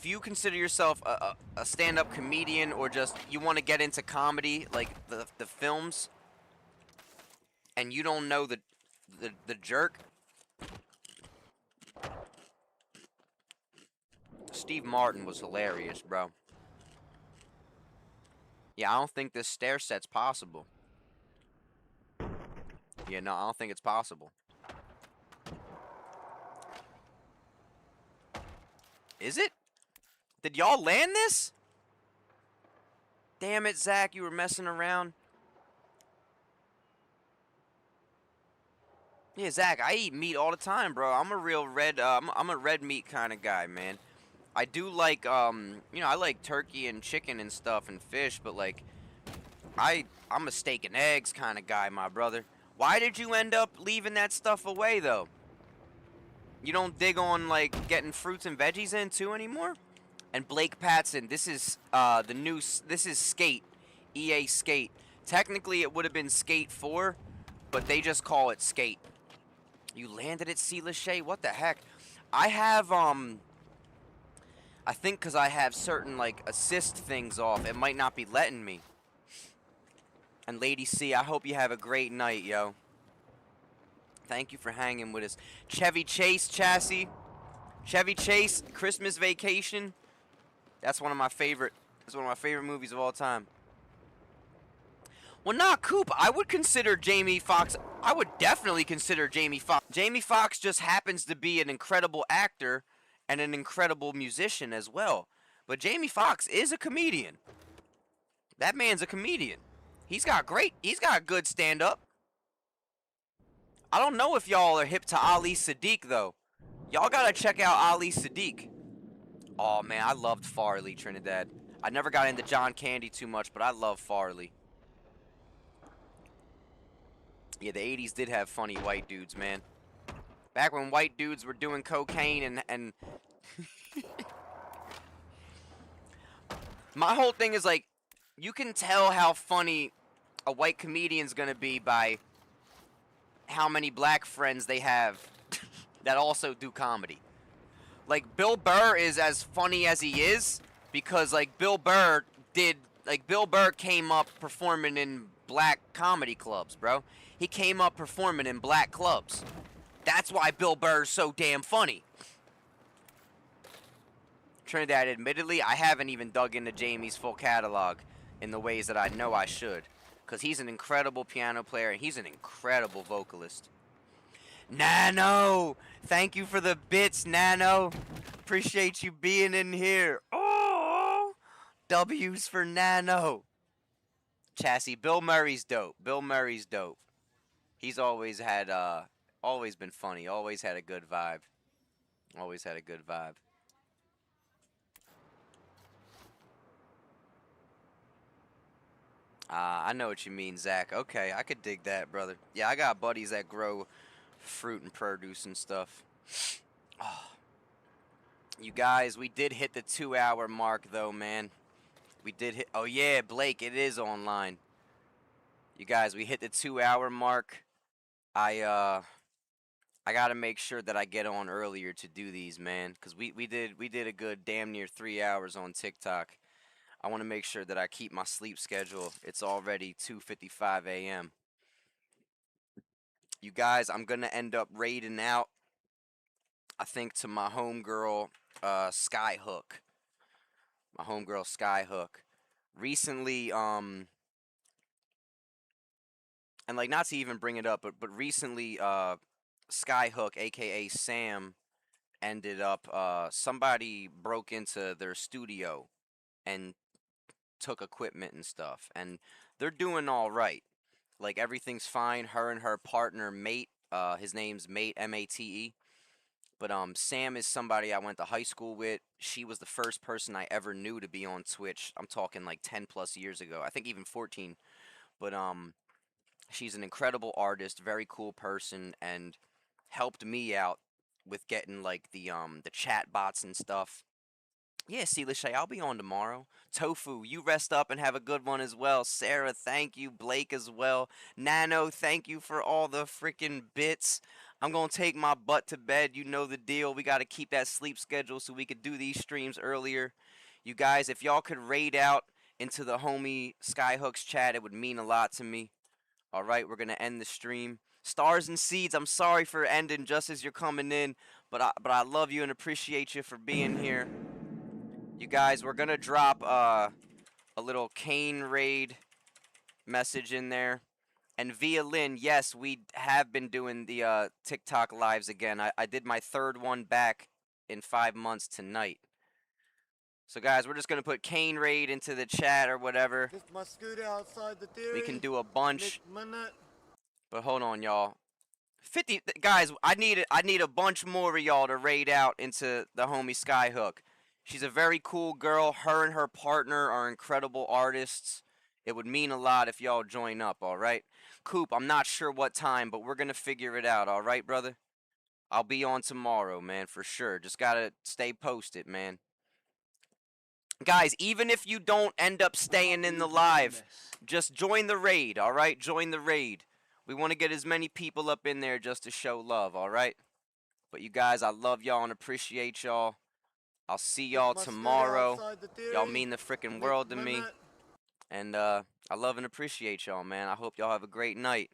you consider yourself a stand-up comedian or just you want to get into comedy, like the films, and you don't know the Jerk, Steve Martin was hilarious, bro. Yeah, I don't think this stair set's possible. Yeah, no, I don't think it's possible. Is it? Did y'all land this? Damn it, Zach, you were messing around. Yeah, Zach, I eat meat all the time, bro. I'm a real red, I'm a red meat kind of guy, man. I do like, you know, I like turkey and chicken and stuff and fish, but, like, I'm a steak and eggs kind of guy, my brother. Why did you end up leaving that stuff away, though? You don't dig on, like, getting fruits and veggies in, too, anymore? And Blake Patson, this is, this is Skate. EA Skate. Technically, it would have been Skate 4, but they just call it Skate. You landed at C. Lachey? What the heck? I have, I think because I have certain, like, assist things off, it might not be letting me. And Lady C, I hope you have a great night, yo. Thank you for hanging with us. Chevy Chase, Chassis. Chevy Chase, Christmas Vacation. That's one of my favorite movies of all time. Well, nah, Coop, I would consider Jamie Foxx. I would definitely consider Jamie Foxx. Jamie Foxx just happens to be an incredible actor and an incredible musician as well. But Jamie Foxx is a comedian. That man's a comedian. He's got good stand-up. I don't know if y'all are hip to Ali Sadiq, though. Y'all gotta check out Ali Sadiq. Oh, man, I loved Farley, Trinidad. I never got into John Candy too much, but I love Farley. Yeah, the 80s did have funny white dudes, man. Back when white dudes were doing cocaine and my whole thing is, like, you can tell how funny a white comedian's gonna be by how many black friends they have that also do comedy. Like, Bill Burr is as funny as he is because, like, Bill Burr came up performing in black comedy clubs, bro. He came up performing in black clubs. That's why Bill Burr's so damn funny. Trinidad, admittedly, I haven't even dug into Jamie's full catalog in the ways that I know I should. Because he's an incredible piano player and he's an incredible vocalist. Nano! Thank you for the bits, Nano. Appreciate you being in here. Oh! W's for Nano. Chassis, Bill Murray's dope. Bill Murray's dope. He's always had, always been funny. Always had a good vibe. Always had a good vibe. I know what you mean, Zach. Okay, I could dig that, brother. Yeah, I got buddies that grow fruit and produce and stuff. Oh. You guys, we did hit the 2-hour mark, though, man. We did hit... Oh, yeah, Blake, it is online. You guys, we hit the 2-hour mark. I gotta make sure that I get on earlier to do these, man. Because we did a good damn near 3 hours on TikTok. I want to make sure that I keep my sleep schedule. It's already 2:55 a.m. You guys, I'm going to end up raiding out, I think, to my homegirl, Skyhook. My homegirl, Skyhook. Recently, and, like, not to even bring it up, but recently, Skyhook, a.k.a. Sam, ended up, somebody broke into their studio and took equipment and stuff, and they're doing all right. Like, everything's fine. Her and her partner, Mate, his name's Mate, M-A-T-E. But Sam is somebody I went to high school with. She was the first person I ever knew to be on Twitch. I'm talking like 10 plus years ago. I think even 14. But she's an incredible artist, very cool person, and helped me out with getting like the chat bots and stuff. Yeah, see, Lachey, I'll be on tomorrow. Tofu, you rest up and have a good one as well. Sarah, thank you. Blake as well. Nano, thank you for all the freaking bits. I'm going to take my butt to bed. You know the deal. We got to keep that sleep schedule so we could do these streams earlier. You guys, if y'all could raid out into the homie Skyhook's chat, it would mean a lot to me. All right, we're going to end the stream. Stars and Seeds, I'm sorry for ending just as you're coming in, but I love you and appreciate you for being here. You guys, we're going to drop a little Cain raid message in there. And Via Lynn, yes, we have been doing the TikTok lives again. I did my third one back in 5 months tonight. So, guys, we're just going to put Cain raid into the chat or whatever. Just my scooter outside the theory. We can do a bunch. Minute. But hold on, y'all. 50 guys, I need a bunch more of y'all to raid out into the homie Skyhook. She's a very cool girl. Her and her partner are incredible artists. It would mean a lot if y'all join up, all right? Coop, I'm not sure what time, but we're going to figure it out, all right, brother? I'll be on tomorrow, man, for sure. Just got to stay posted, man. Guys, even if you don't end up staying in the live, just join the raid, all right? Join the raid. We want to get as many people up in there just to show love, all right? But you guys, I love y'all and appreciate y'all. I'll see This y'all must tomorrow. outside the theory. Y'all mean the freaking Nick world to me. Minute. And I love and appreciate y'all, man. I hope y'all have a great night.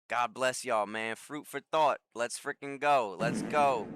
God bless y'all, man. Fruit for thought. Let's freaking go. Let's go.